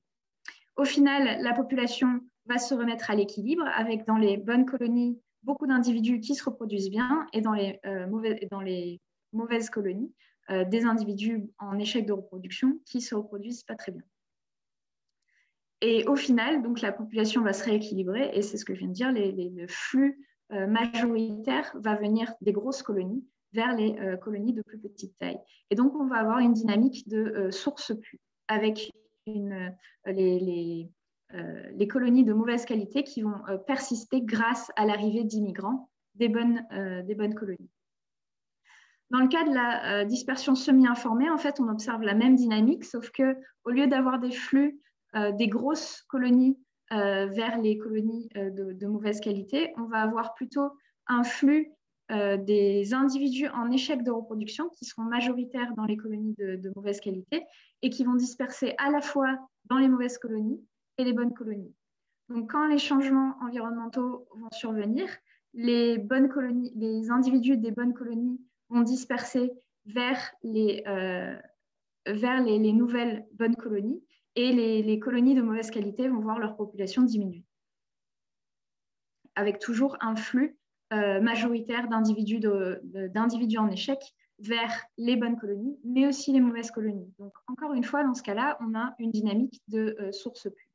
Au final, la population va se remettre à l'équilibre avec dans les bonnes colonies beaucoup d'individus qui se reproduisent bien et dans les mauvaises colonies des individus en échec de reproduction qui ne se reproduisent pas très bien. Et au final, donc, la population va se rééquilibrer et c'est ce que je viens de dire, le flux majoritaire va venir des grosses colonies vers les colonies de plus petite taille. Et donc, on va avoir une dynamique de source-puits avec les colonies de mauvaise qualité qui vont persister grâce à l'arrivée d'immigrants des bonnes colonies. Dans le cas de la dispersion semi-informée, en fait, on observe la même dynamique, sauf qu'au lieu d'avoir des flux des grosses colonies vers les colonies de mauvaise qualité, on va avoir plutôt un flux des individus en échec de reproduction qui seront majoritaires dans les colonies de mauvaise qualité et qui vont disperser à la fois dans les mauvaises colonies et les bonnes colonies. Donc, quand les changements environnementaux vont survenir, les individus des bonnes colonies vont disperser vers les nouvelles bonnes colonies et les colonies de mauvaise qualité vont voir leur population diminuer, avec toujours un flux majoritaire d'individus en échec vers les bonnes colonies, mais aussi les mauvaises colonies. Donc, encore une fois, dans ce cas-là, on a une dynamique de source-puits.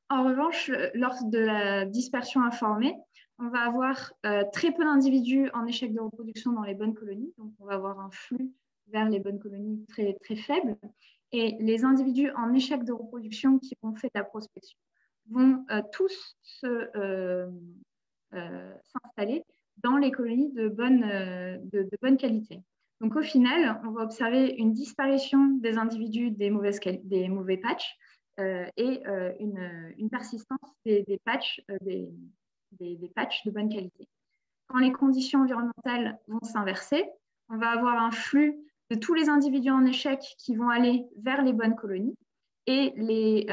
En revanche, lors de la dispersion informée, on va avoir très peu d'individus en échec de reproduction dans les bonnes colonies. Donc, on va avoir un flux vers les bonnes colonies très, très faible. Et les individus en échec de reproduction qui ont fait la prospection vont tous s'installer dans les colonies de bonne qualité. Donc, au final, on va observer une disparition des individus des mauvais patchs et une persistance des patchs de bonne qualité. Quand les conditions environnementales vont s'inverser, on va avoir un flux de tous les individus en échec qui vont aller vers les bonnes colonies et les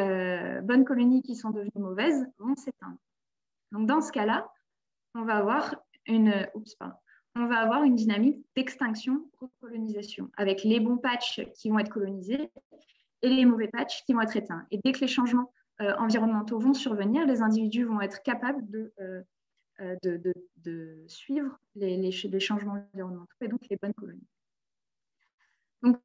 bonnes colonies qui sont devenues mauvaises vont s'éteindre. Donc, dans ce cas-là, on va avoir une dynamique d'extinction-recolonisation avec les bons patchs qui vont être colonisés et les mauvais patchs qui vont être éteints. Et dès que les changements environnementaux vont survenir, les individus vont être capables de suivre les changements environnementaux et donc les bonnes colonies. Donc,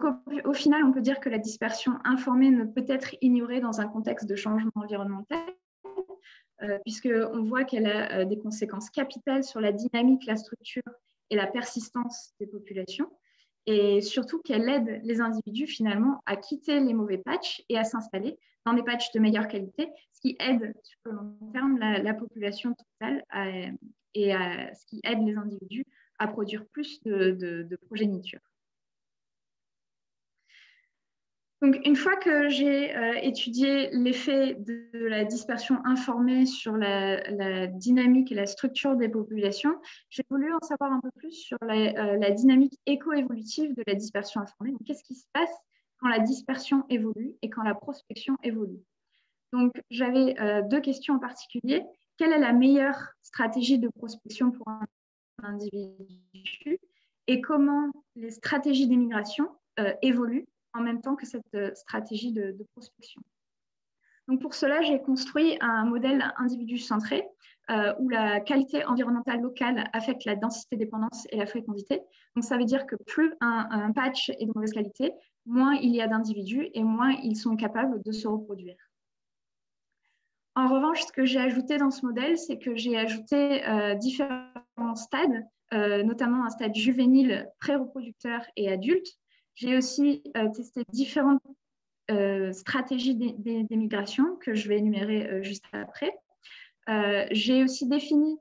au final, on peut dire que la dispersion informée ne peut être ignorée dans un contexte de changement environnemental, puisqu'on voit qu'elle a des conséquences capitales sur la dynamique, la structure et la persistance des populations, et surtout qu'elle aide les individus finalement à quitter les mauvais patchs et à s'installer dans des patchs de meilleure qualité, ce qui aide sur le long terme la population totale ce qui aide les individus à produire plus de progéniture. Donc, une fois que j'ai étudié l'effet de la dispersion informée sur la dynamique et la structure des populations, j'ai voulu en savoir un peu plus sur la dynamique éco-évolutive de la dispersion informée. Donc, qu'est-ce qui se passe quand la dispersion évolue et quand la prospection évolue? Donc, j'avais deux questions en particulier. Quelle est la meilleure stratégie de prospection pour un individu et comment les stratégies d'émigration évoluent en même temps que cette stratégie de prospection. Donc pour cela, j'ai construit un modèle individu centré où la qualité environnementale locale affecte la densité dépendance et la fécondité. Donc ça veut dire que plus un patch est de mauvaise qualité, moins il y a d'individus et moins ils sont capables de se reproduire. En revanche, ce que j'ai ajouté dans ce modèle, c'est que j'ai ajouté différents stades, notamment un stade juvénile, pré-reproducteur et adulte. J'ai aussi testé différentes stratégies d'émigration que je vais énumérer juste après. J'ai aussi défini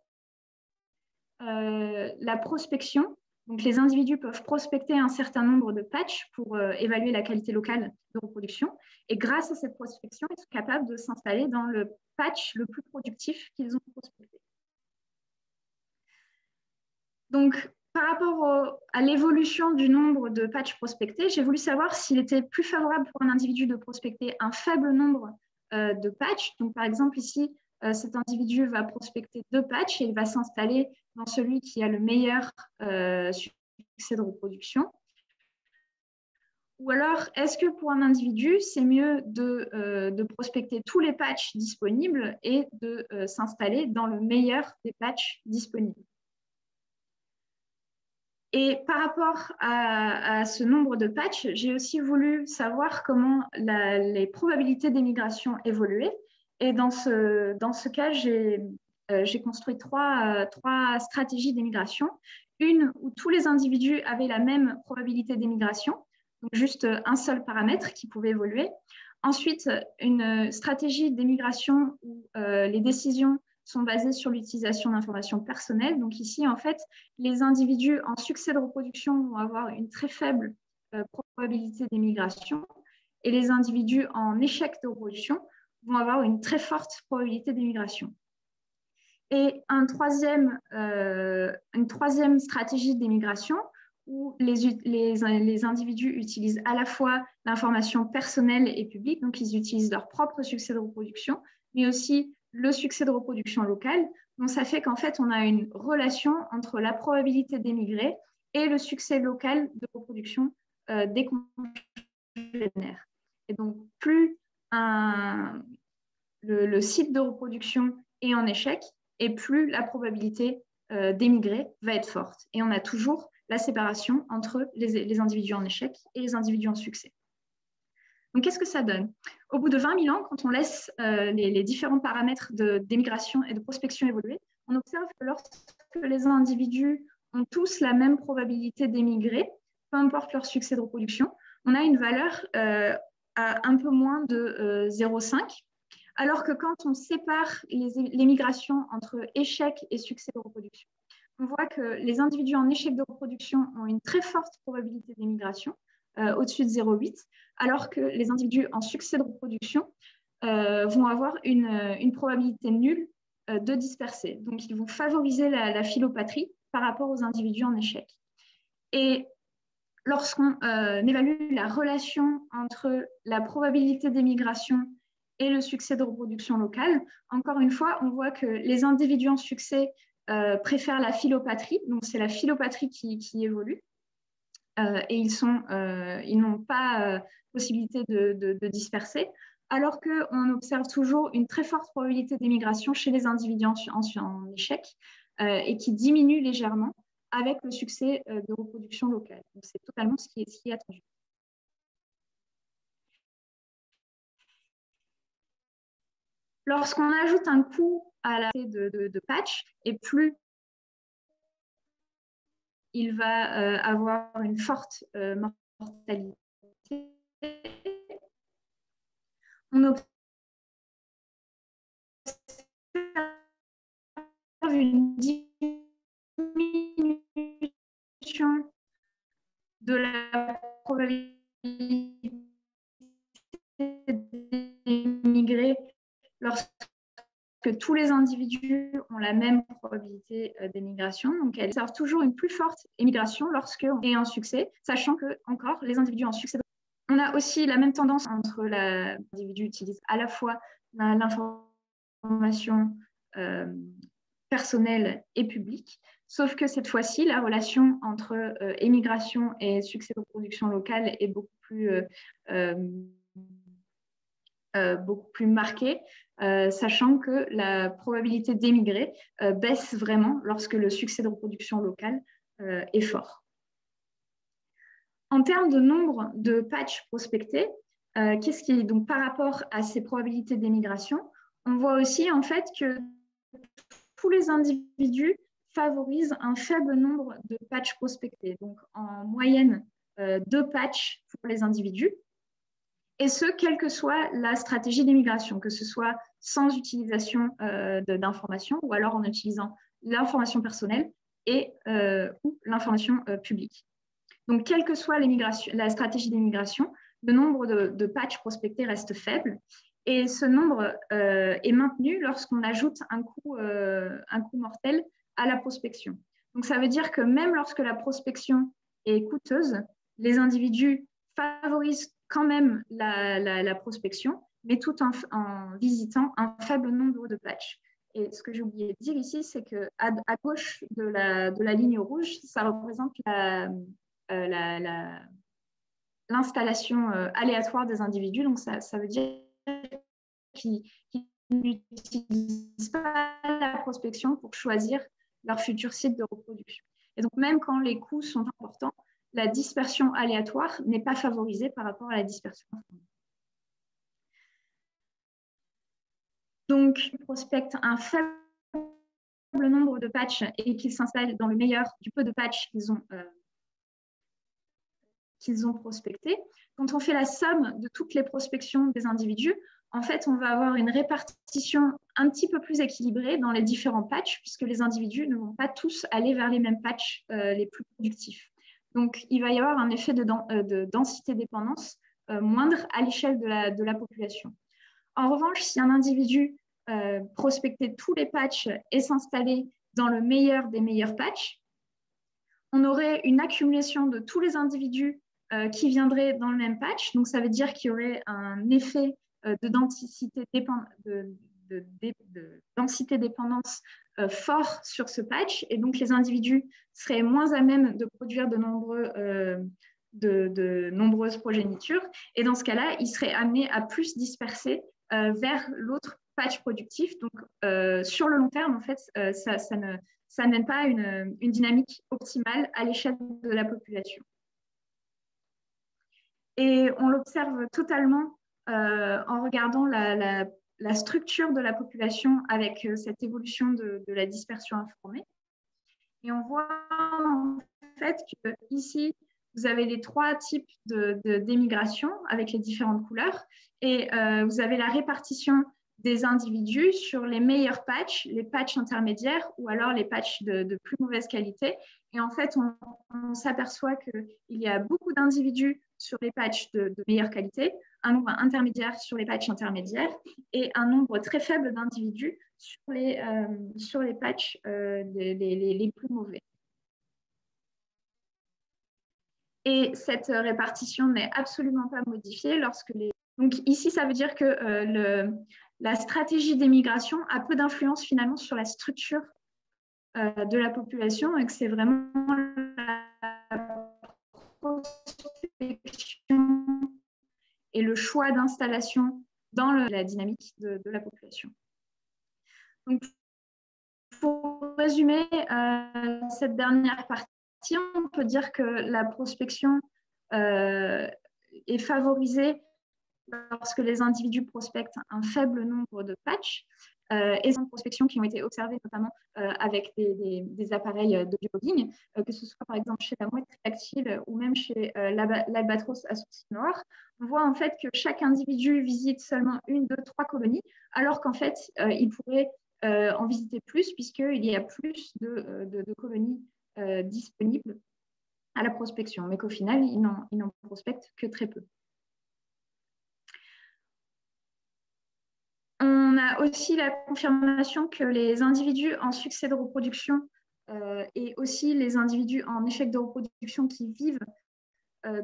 la prospection. Donc, les individus peuvent prospecter un certain nombre de patchs pour évaluer la qualité locale de reproduction. Et grâce à cette prospection, ils sont capables de s'installer dans le patch le plus productif qu'ils ont prospecté. Donc, par rapport à l'évolution du nombre de patchs prospectés, j'ai voulu savoir s'il était plus favorable pour un individu de prospecter un faible nombre de patchs. Donc, par exemple, ici, cet individu va prospecter 2 patchs et il va s'installer dans celui qui a le meilleur succès de reproduction. Ou alors, est-ce que pour un individu, c'est mieux de prospecter tous les patchs disponibles et de s'installer dans le meilleur des patchs disponibles? Et par rapport à ce nombre de patchs, j'ai aussi voulu savoir comment les probabilités d'émigration évoluaient. Et dans ce cas, j'ai construit trois stratégies d'émigration. Une où tous les individus avaient la même probabilité d'émigration, donc juste un seul paramètre qui pouvait évoluer. Ensuite, une stratégie d'émigration où les décisions sont basées sur l'utilisation d'informations personnelles. Donc ici, en fait, les individus en succès de reproduction vont avoir une très faible probabilité d'émigration et les individus en échec de reproduction vont avoir une très forte probabilité d'émigration. Et une troisième stratégie d'émigration où les individus utilisent à la fois l'information personnelle et publique, donc ils utilisent leur propre succès de reproduction, mais aussi le succès de reproduction locale. Donc, ça fait qu'en fait, on a une relation entre la probabilité d'émigrer et le succès local de reproduction des congénères. Et donc, plus le site de reproduction est en échec, et plus la probabilité d'émigrer va être forte. Et on a toujours la séparation entre les individus en échec et les individus en succès. Donc, qu'est-ce que ça donne? Au bout de 20 000 ans, quand on laisse les différents paramètres d'émigration et de prospection évoluer, on observe que lorsque les individus ont tous la même probabilité d'émigrer, peu importe leur succès de reproduction, on a une valeur à un peu moins de 0,5, alors que quand on sépare l'émigration entre échec et succès de reproduction, on voit que les individus en échec de reproduction ont une très forte probabilité d'émigration, au-dessus de 0,8, alors que les individus en succès de reproduction vont avoir une probabilité nulle de disperser. Donc, ils vont favoriser la philopatrie par rapport aux individus en échec. Et lorsqu'on évalue la relation entre la probabilité d'émigration et le succès de reproduction locale, encore une fois, on voit que les individus en succès préfèrent la philopatrie, donc c'est la philopatrie qui évolue, et ils n'ont pas possibilité de disperser, alors qu'on observe toujours une très forte probabilité d'émigration chez les individus en échec et qui diminue légèrement avec le succès de reproduction locale. Donc, c'est totalement ce qui est attendu. Lorsqu'on ajoute un coût à la de patch, et plus il va avoir une forte mortalité, on observe une diminution de la probabilité d'émigrer lorsque tous les individus ont la même probabilité d'émigration. Donc, elles observent toujours une plus forte émigration lorsqu'on est en succès, sachant que, encore, les individus en succès. On a aussi la même tendance entre l'individu utilise à la fois l'information personnelle et publique, sauf que cette fois-ci, la relation entre émigration et succès de reproduction locale est beaucoup plus marquée, sachant que la probabilité d'émigrer baisse vraiment lorsque le succès de reproduction locale est fort. En termes de nombre de patchs prospectés, qu'est-ce qui est donc par rapport à ces probabilités d'émigration, on voit aussi en fait que tous les individus favorisent un faible nombre de patchs prospectés, donc en moyenne 2 patchs pour les individus, et ce, quelle que soit la stratégie d'émigration, que ce soit sans utilisation d'informations ou alors en utilisant l'information personnelle ou l'information publique. Donc, quelle que soit la stratégie d'émigration, le nombre de patchs prospectés reste faible. Et ce nombre est maintenu lorsqu'on ajoute un coût mortel à la prospection. Donc, ça veut dire que même lorsque la prospection est coûteuse, les individus favorisent quand même la prospection, mais tout en visitant un faible nombre de patchs. Et ce que j'ai oublié de dire ici, c'est qu'à gauche de la ligne rouge, ça représente l'installation aléatoire des individus. Donc, ça veut dire qu'ils n'utilisent pas la prospection pour choisir leur futur site de reproduction. Et donc, même quand les coûts sont importants, la dispersion aléatoire n'est pas favorisée par rapport à la dispersion informée. Donc, ils prospectent un faible nombre de patchs et qu'ils s'installent dans le meilleur du peu de patchs qu'ils ont prospectés. Quand on fait la somme de toutes les prospections des individus, en fait, on va avoir une répartition un petit peu plus équilibrée dans les différents patchs, puisque les individus ne vont pas tous aller vers les mêmes patchs les plus productifs. Donc, il va y avoir un effet de densité-dépendance moindre à l'échelle de la population. En revanche, si un individu prospectait tous les patchs et s'installait dans le meilleur des meilleurs patchs, on aurait une accumulation de tous les individus qui viendraient dans le même patch. Donc, ça veut dire qu'il y aurait un effet de densité-dépendance fort sur ce patch. Et donc, les individus seraient moins à même de produire de nombreuses progénitures. Et dans ce cas-là, ils seraient amenés à plus disperser vers l'autre patch productif. Donc, sur le long terme, en fait, ça n'aide pas une dynamique optimale à l'échelle de la population. Et on l'observe totalement en regardant la structure de la population avec cette évolution de la dispersion informée. Et on voit en fait que ici, vous avez les trois types d'émigration avec les différentes couleurs et vous avez la répartition des individus sur les meilleurs patchs, les patchs intermédiaires ou alors les patchs de plus mauvaise qualité. Et en fait, on s'aperçoit qu'il y a beaucoup d'individus sur les patchs de meilleure qualité, un nombre intermédiaire sur les patchs intermédiaires et un nombre très faible d'individus sur les patchs les plus mauvais. Et cette répartition n'est absolument pas modifiée lorsque les... Donc ici, ça veut dire que la stratégie d'émigration a peu d'influence finalement sur la structure de la population et que c'est vraiment la prospection et le choix d'installation dans la dynamique de la population. Donc, pour résumer cette dernière partie, on peut dire que la prospection est favorisée lorsque les individus prospectent un faible nombre de patchs et des prospections qui ont été observées notamment avec des appareils de biologuing, que ce soit par exemple chez la mouette tractile ou même chez l'albatros à sourcils noirs. On voit en fait que chaque individu visite seulement 1, 2, 3 colonies, alors qu'en fait, il pourrait en visiter plus puisqu'il y a plus de colonies disponibles à la prospection, mais qu'au final, ils n'en prospectent que très peu. On a aussi la confirmation que les individus en succès de reproduction et aussi les individus en échec de reproduction qui vivent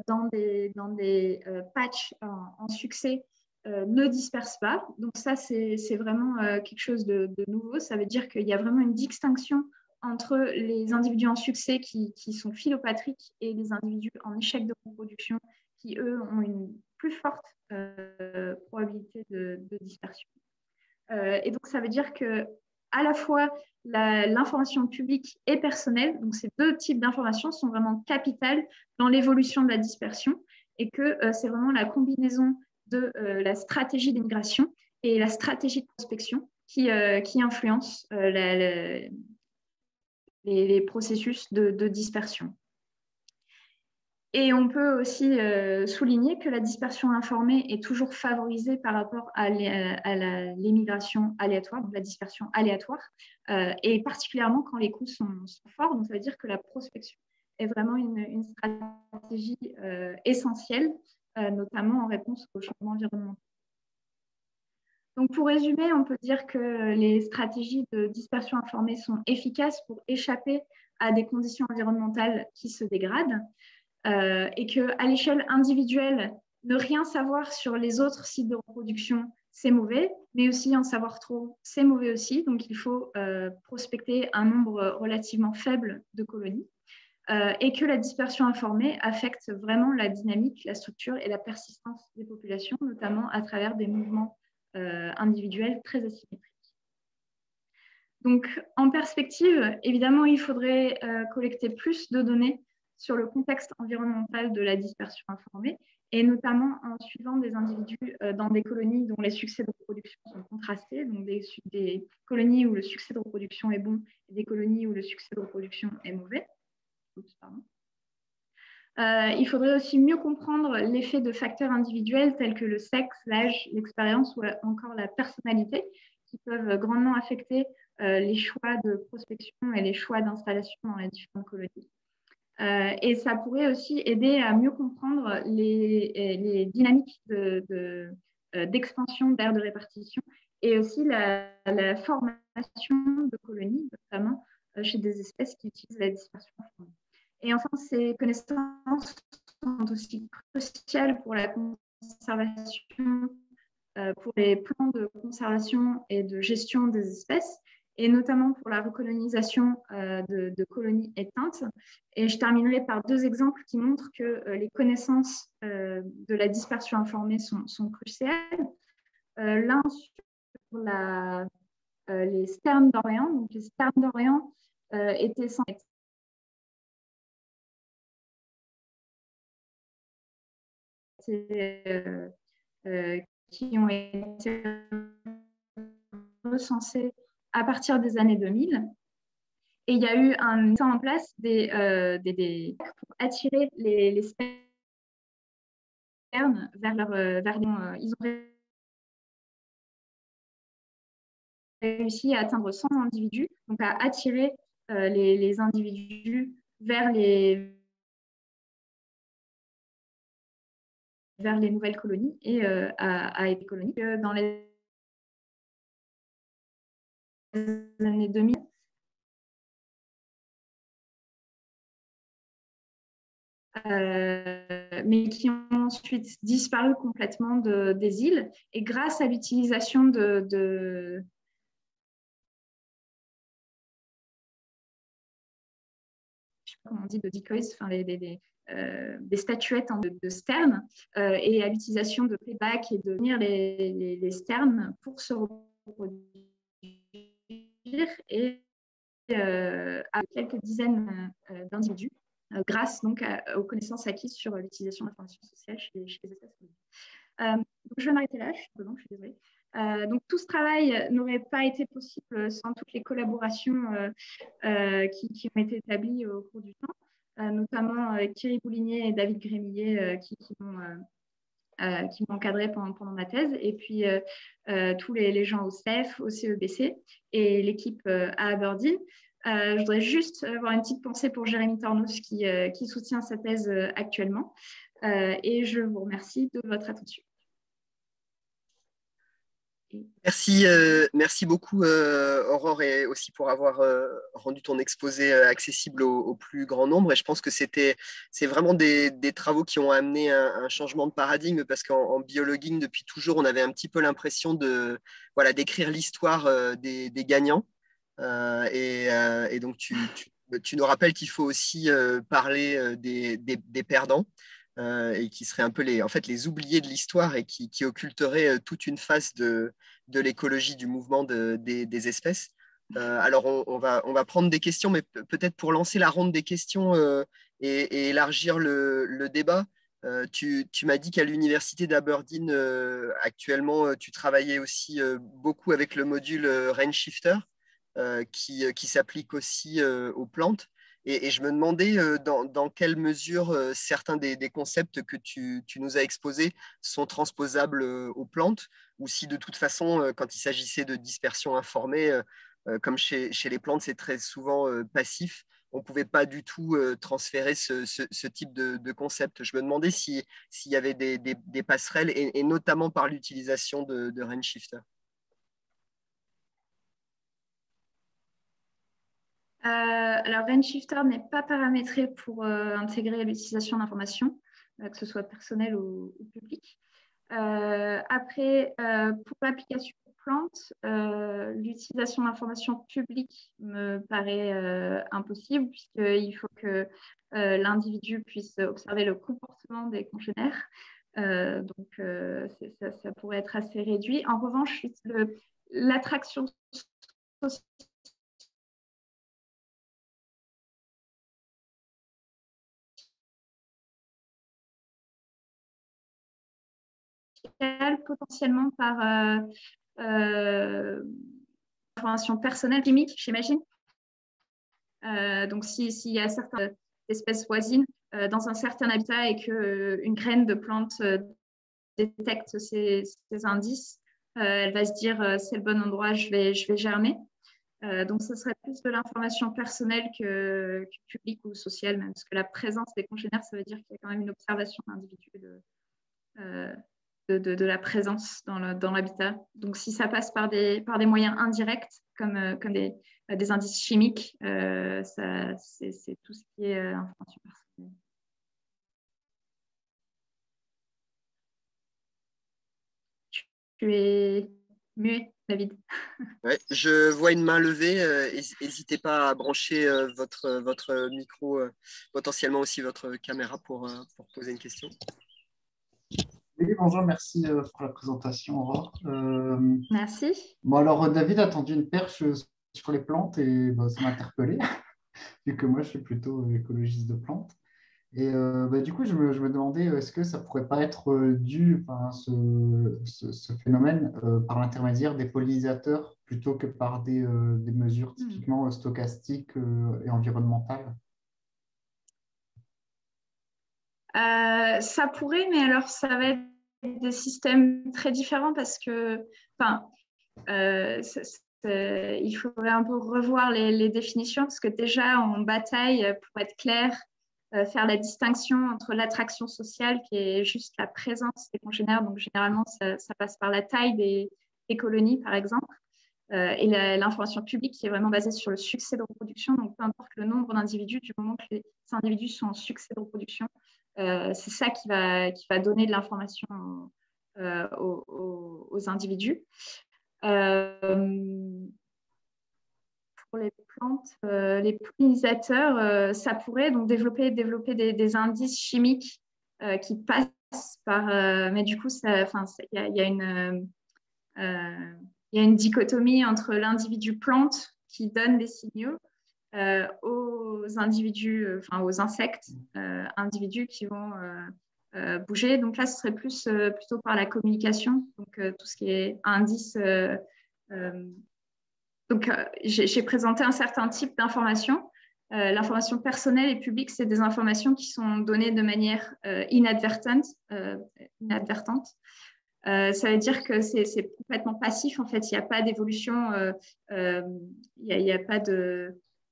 dans des patchs en succès ne dispersent pas. Donc ça, c'est vraiment quelque chose de nouveau. Ça veut dire qu'il y a vraiment une distinction entre les individus en succès qui sont philopatriques et les individus en échec de reproduction qui, eux, ont une plus forte probabilité de dispersion. Et donc, ça veut dire que à la fois l'information publique et personnelle, donc ces deux types d'informations sont vraiment capitales dans l'évolution de la dispersion et que c'est vraiment la combinaison de la stratégie d'immigration et la stratégie de prospection qui influence les processus de dispersion. Et on peut aussi souligner que la dispersion informée est toujours favorisée par rapport à l'émigration aléatoire, donc la dispersion aléatoire, et particulièrement quand les coûts sont forts. Donc, ça veut dire que la prospection est vraiment une stratégie essentielle, notamment en réponse aux changements environnementaux. Donc, pour résumer, on peut dire que les stratégies de dispersion informée sont efficaces pour échapper à des conditions environnementales qui se dégradent. Et qu'à l'échelle individuelle, ne rien savoir sur les autres sites de reproduction, c'est mauvais, mais aussi en savoir trop, c'est mauvais aussi. Donc, il faut prospecter un nombre relativement faible de colonies et que la dispersion informée affecte vraiment la dynamique, la structure et la persistance des populations, notamment à travers des mouvements individuels très asymétriques. Donc, en perspective, évidemment, il faudrait collecter plus de données sur le contexte environnemental de la dispersion informée, et notamment en suivant des individus dans des colonies dont les succès de reproduction sont contrastés, donc des colonies où le succès de reproduction est bon et des colonies où le succès de reproduction est mauvais. Il faudrait aussi mieux comprendre l'effet de facteurs individuels tels que le sexe, l'âge, l'expérience ou encore la personnalité qui peuvent grandement affecter les choix de prospection et les choix d'installation dans les différentes colonies. Et ça pourrait aussi aider à mieux comprendre les dynamiques d'expansion d'aires de répartition et aussi la formation de colonies, notamment chez des espèces qui utilisent la dispersion informée. Et enfin, ces connaissances sont aussi cruciales pour la conservation, pour les plans de conservation et de gestion des espèces, et notamment pour la recolonisation de colonies éteintes. Et je terminerai par deux exemples qui montrent que les connaissances de la dispersion informée sont cruciales. L'un sur les sternes d'Orient. Donc, les sternes d'Orient étaient censés qui ont été recensés à partir des années 2000. Et il y a eu un temps en place pour attirer les sternes vers ils ont réussi à atteindre 100 individus, donc à attirer les individus vers les nouvelles colonies et à être colonies. Dans les années 2000, mais qui ont ensuite disparu complètement des îles. Et grâce à l'utilisation de je sais pas comment on dit, de decoys, enfin des statuettes de sternes, et à l'utilisation de playback et de tenir les sternes pour se reproduire, et à quelques dizaines d'individus, grâce donc aux connaissances acquises sur l'utilisation de l'information sociale chez les espèces. Donc je vais m'arrêter là, je suis désolée. Donc tout ce travail n'aurait pas été possible sans toutes les collaborations qui ont été établies au cours du temps, notamment Thierry Boulinier et David Grémillet qui m'ont encadré pendant ma thèse, et puis tous les gens au CEF, au CEBC et l'équipe à Aberdeen. Je voudrais juste avoir une petite pensée pour Jérémy Tornos qui soutient sa thèse actuellement, et je vous remercie de votre attention. Merci beaucoup Aurore, et aussi pour avoir rendu ton exposé accessible au plus grand nombre. Et je pense que c'est vraiment des travaux qui ont amené un changement de paradigme, parce qu'en biologuing, depuis toujours, on avait un petit peu l'impression d'écrire l'histoire des gagnants. Et donc, tu nous rappelles qu'il faut aussi parler des perdants. Et qui seraient un peu les oubliés de l'histoire, et qui occulteraient toute une phase de l'écologie, du mouvement des espèces. Alors, on va prendre des questions, mais peut-être pour lancer la ronde des questions et élargir le débat. Tu m'as dit qu'à l'université d'Aberdeen, actuellement, tu travaillais aussi beaucoup avec le module Rainshifter, qui s'applique aussi aux plantes. Et je me demandais dans quelle mesure certains des concepts que tu nous as exposés sont transposables aux plantes, ou si de toute façon, quand il s'agissait de dispersion informée, comme chez les plantes, c'est très souvent passif, on ne pouvait pas du tout transférer ce type de concept. Je me demandais s'il y avait des passerelles, et notamment par l'utilisation de Rainshifter. Alors, Rainshifter n'est pas paramétré pour intégrer l'utilisation d'informations, que ce soit personnel ou public. Après, pour l'application plantes, l'utilisation d'informations publiques me paraît impossible, puisqu'il faut que l'individu puisse observer le comportement des congénères. Donc, ça pourrait être assez réduit. En revanche, l'attraction sociale potentiellement par information personnelle chimique, j'imagine. Donc, s'il y a certaines espèces voisines dans un certain habitat, et qu'une graine de plante détecte ces indices, elle va se dire c'est le bon endroit, je vais germer. Donc, ce serait plus de l'information personnelle que publique ou sociale, même, parce que la présence des congénères, ça veut dire qu'il y a quand même une observation individuelle de la présence dans l'habitat. Donc, si ça passe par des moyens indirects, comme des indices chimiques, c'est tout ce qui est information personnelle. Tu es muet, David. Ouais, je vois une main levée. N'hésitez pas à brancher votre micro, potentiellement aussi votre caméra, pour poser une question. Oui, bonjour, merci pour la présentation, Aurore. Merci. Bon, alors, David a tendu une perche sur les plantes, et ça m'a interpellé, vu que moi, je suis plutôt écologiste de plantes. Et du coup, je me demandais, est-ce que ça pourrait pas être dû, enfin, ce phénomène, par l'intermédiaire des pollinisateurs plutôt que par des mesures typiquement stochastiques et environnementales? Ça pourrait, mais alors ça va être des systèmes très différents parce que, enfin, il faudrait un peu revoir les définitions parce que déjà on bataille pour être clair, faire la distinction entre l'attraction sociale qui est juste la présence des congénères, donc généralement ça passe par la taille des colonies par exemple, et l'information publique qui est vraiment basée sur le succès de reproduction, donc peu importe le nombre d'individus, du moment que les individus sont en succès de reproduction, c'est ça qui va donner de l'information aux individus. Pour les plantes, les pollinisateurs, ça pourrait donc développer des indices chimiques qui passent par. Mais du coup, il y a une dichotomie entre l'individu plante qui donne des signaux aux individus, aux insectes, individus qui vont bouger. Donc là, ce serait plutôt par la communication, donc tout ce qui est indice. Donc, j'ai présenté un certain type d'informations. L'information personnelle et publique, c'est des informations qui sont données de manière inadvertante. Ça veut dire que c'est complètement passif. En fait, il n'y a pas d'évolution, il n'y a pas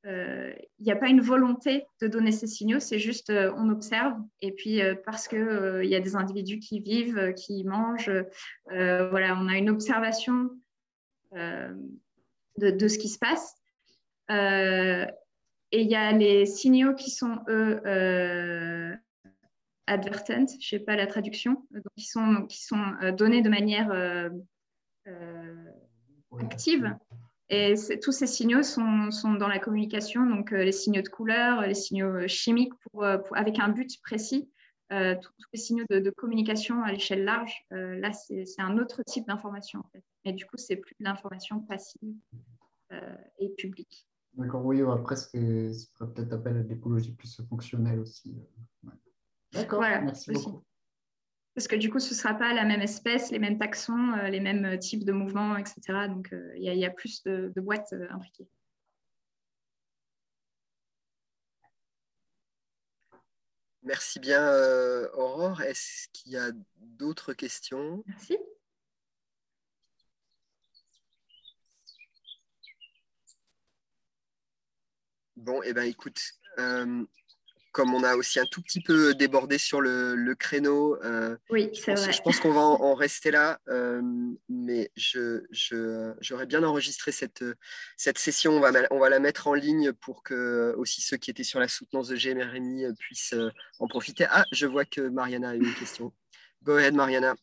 il n'y a pas une volonté de donner ces signaux, c'est juste on observe et puis parce que il y a des individus qui vivent, qui mangent, voilà, on a une observation de ce qui se passe. Et il y a les signaux qui sont, eux, advertent, je ne sais pas la traduction, donc qui sont donnés de manière active. Et tous ces signaux sont dans la communication, donc les signaux de couleur, les signaux chimiques avec un but précis. Tous les signaux de communication à l'échelle large, là, c'est un autre type d'information. En fait. Mais du coup, c'est plus de l'information passive et publique. D'accord, oui, après, ça ferait peut-être appel à de l'écologie plus fonctionnelle aussi. Ouais. D'accord, Voilà, merci aussi. beaucoup. Parce que du coup, ce ne sera pas la même espèce, les mêmes taxons, les mêmes types de mouvements, etc. Donc, il y a plus de boîtes impliquées. Merci bien, Aurore. Est-ce qu'il y a d'autres questions? Merci. Bon, eh ben, écoute, comme on a aussi un tout petit peu débordé sur le créneau, oui, c'est vrai. je pense qu'on va en rester là, mais j'aurais bien enregistré cette session. On va la mettre en ligne pour que aussi ceux qui étaient sur la soutenance de GMRMI puissent en profiter. Ah, je vois que Mariana a une question. Go ahead, Mariana.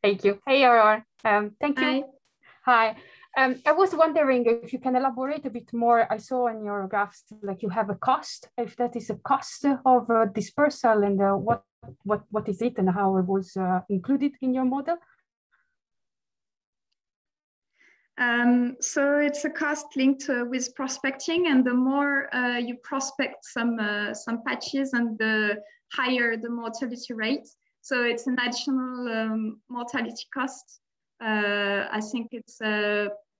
Thank you. Hey, Aurore. Thank you. Hi. I was wondering if you can elaborate a bit more. I saw in your graphs like you have a cost, if that is a cost of dispersal and what is it and how it was included in your model? So it's a cost linked with prospecting, and the more you prospect some patches, and the higher the mortality rate. So it's an additional mortality cost. I think it's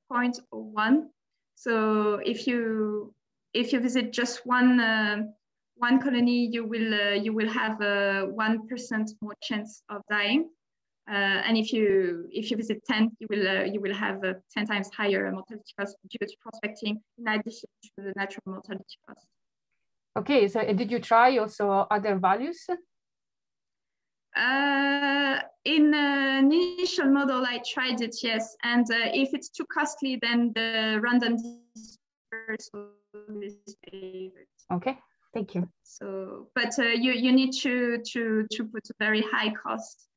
0.01. So if you visit just one colony, you will have a 1% more chance of dying. And if you visit 10, you will have a 10 times higher mortality cost due to prospecting, in addition to the natural mortality cost. Okay, so did you try also other values? In an initial model, I tried it, yes. And if it's too costly, then the random dispersal is favored. Okay, thank you. So, but you need to put a very high cost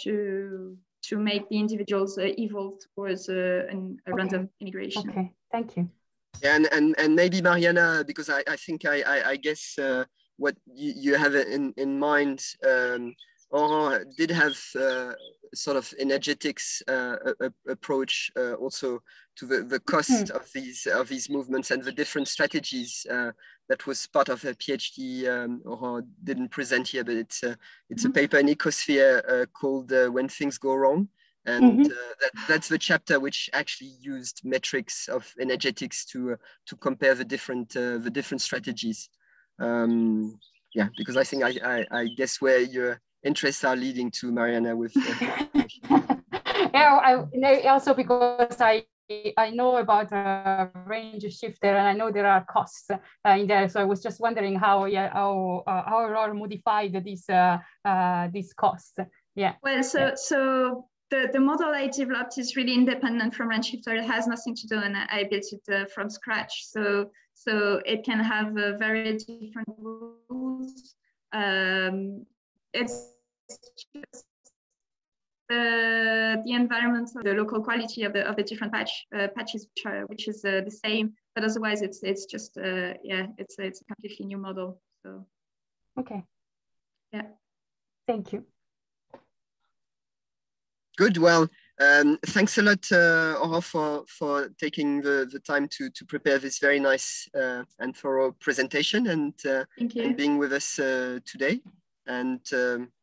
to make the individuals evolve towards a random immigration. Okay, thank you. And maybe Mariana, because I think I guess what you have in mind Oran did have sort of energetics approach also to the cost of these movements and the different strategies. That was part of a PhD. Oran didn't present here, but it's a paper in Ecosphere called "When Things Go Wrong," and that's the chapter which actually used metrics of energetics to compare the different strategies. Yeah, because I think I guess where your interests are leading to, Mariana, with yeah, I know also because I know about range shifter, and I know there are costs in there. So I was just wondering how Aurore modified these costs. Yeah. Well, so the model I developed is really independent from range shifter. It has nothing to do, and I built it from scratch. So it can have very different rules. It's just the environment, the local quality of the different patches, which is the same, but otherwise it's just yeah, it's a completely new model. So okay, yeah, thank you. Good. Well, thanks a lot, Aurore, for taking the time to prepare this very nice and thorough presentation, and being with us today. And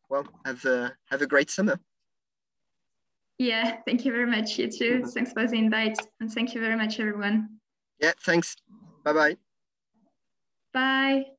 well, have a great summer. Yeah, thank you very much. You too. Thanks for the invite, and thank you very much, everyone. Yeah, thanks. Bye-bye. Bye.